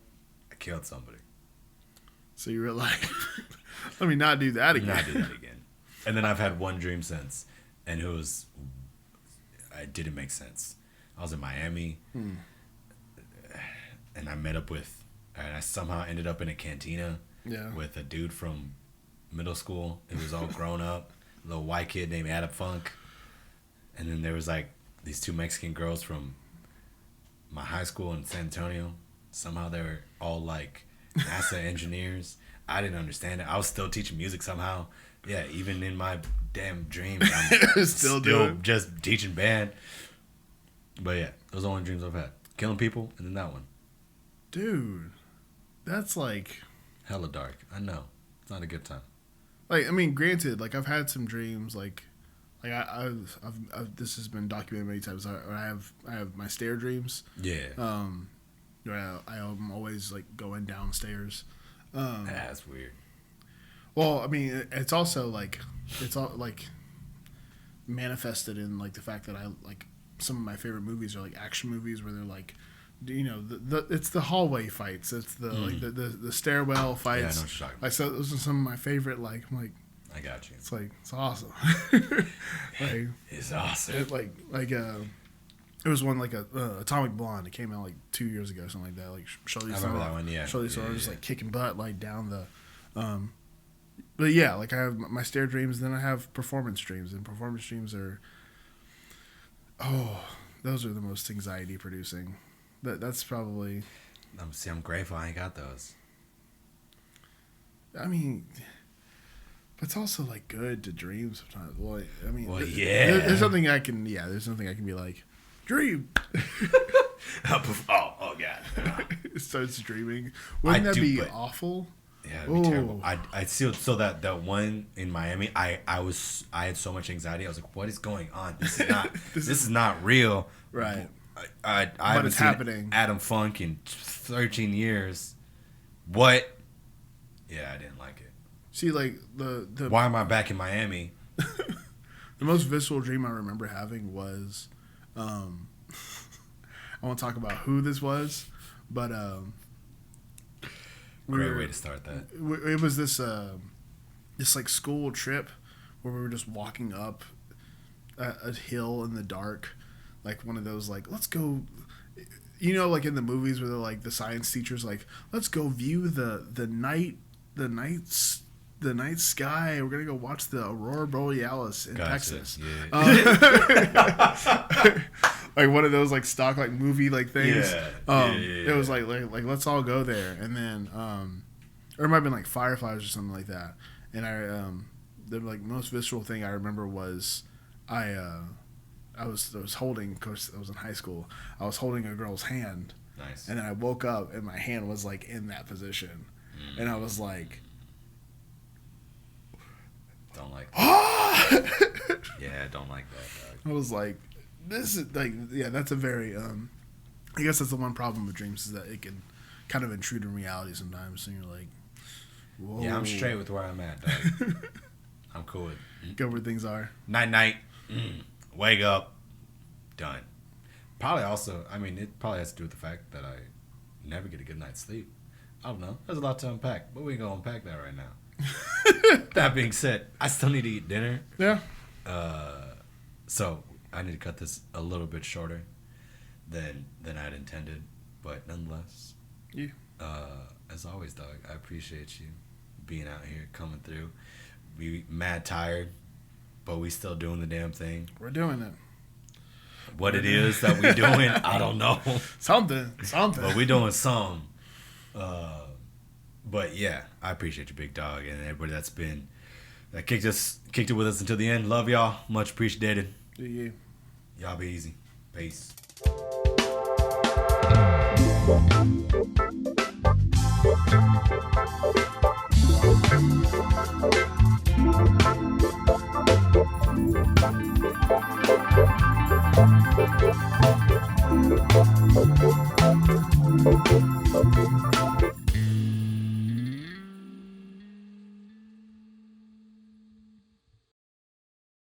I killed somebody. So you were like, let me not do that again. Not do that again. And then I've had one dream since, and it didn't make sense. I was in Miami, and I and I somehow ended up in a cantina with a dude from middle school. It was all grown up, a little white kid named Adam Funk. And then there was like these 2 Mexican girls from my high school in San Antonio. Somehow they were all like NASA engineers. I didn't understand it. I was still teaching music somehow. Yeah, even in my damn dreams, I'm still just teaching band. But yeah, those are the only dreams I've had. Killing people, and then that one. Dude, that's like... hella dark. I know. It's not a good time. Like, I mean, granted, like, I've had some dreams, like I've this has been documented many times. I have my stair dreams. Yeah. Where I'm always, like, going downstairs. That's weird. Well, I mean, it's also, like, it's all, like, manifested in, like, the fact that I, like, some of my favorite movies are, like, action movies where they're, like, you know, it's the hallway fights. It's the like the stairwell fights. Yeah, I know what you're talking about. Like, so those are some of my favorite. Like, I'm like, I got you. It's like, it's awesome. Like, it's awesome. It was one like Atomic Blonde. It came out like 2 years ago, something like that. Like Charlize I remember that one. Yeah, Charlize Theron just like kicking butt like down the. But yeah, like I have my stair dreams, then I have performance dreams, and performance dreams are. Oh, those are the most anxiety producing. That's probably. I'm grateful I ain't got those. I mean, but it's also like good to dream sometimes. Well, I mean, yeah. There's something I can. Yeah, there's something I can be like, dream. Oh God. It starts dreaming. Wouldn't that be awful? Yeah, it'd be terrible. I still so that one in Miami. I had so much anxiety. I was like, what is going on? This is not. this is not real. Right. I haven't seen happening. Adam Funk in 13 years. What? Yeah, I didn't like it. See, like the why am I back in Miami? The most visceral dream I remember having was, I won't talk about who this was, but great way to start that. It was this like school trip where we were just walking up a hill in the dark. Like one of those, like, let's go, you know, like in the movies where they're like the science teachers, like, let's go view the night sky. We're gonna go watch the aurora borealis in Texas. Yeah. Like one of those like stock like movie like things. Yeah. It was like let's all go there, and then or it might have been like Fireflies or something like that. And the like most visceral thing I remember was I was holding, of course I was in high school, I was holding a girl's hand. Nice. And then I woke up and my hand was like in that position. And I was like, don't like that. Yeah, don't like that, dog. I was like, this is like, yeah, that's a very I guess that's the one problem with dreams is that it can kind of intrude in reality sometimes, and you're like, whoa. Yeah, I'm straight with where I'm at, dog. I'm cool with go where things are. Night. Wake up. Done. Probably also, I mean, it probably has to do with the fact that I never get a good night's sleep. I don't know. There's a lot to unpack, but we ain't gonna unpack that right now. That being said, I still need to eat dinner. Yeah. So I need to cut this a little bit shorter than I'd intended, but nonetheless. Yeah. As always, dog, I appreciate you being out here, coming through. We mad tired, but we still doing the damn thing. We're doing it. What it is that we doing, I don't know. Something. But we doing some. But yeah, I appreciate you, big dog, and everybody that kicked it with us until the end. Love y'all. Much appreciated. Yeah. Y'all be easy. Peace.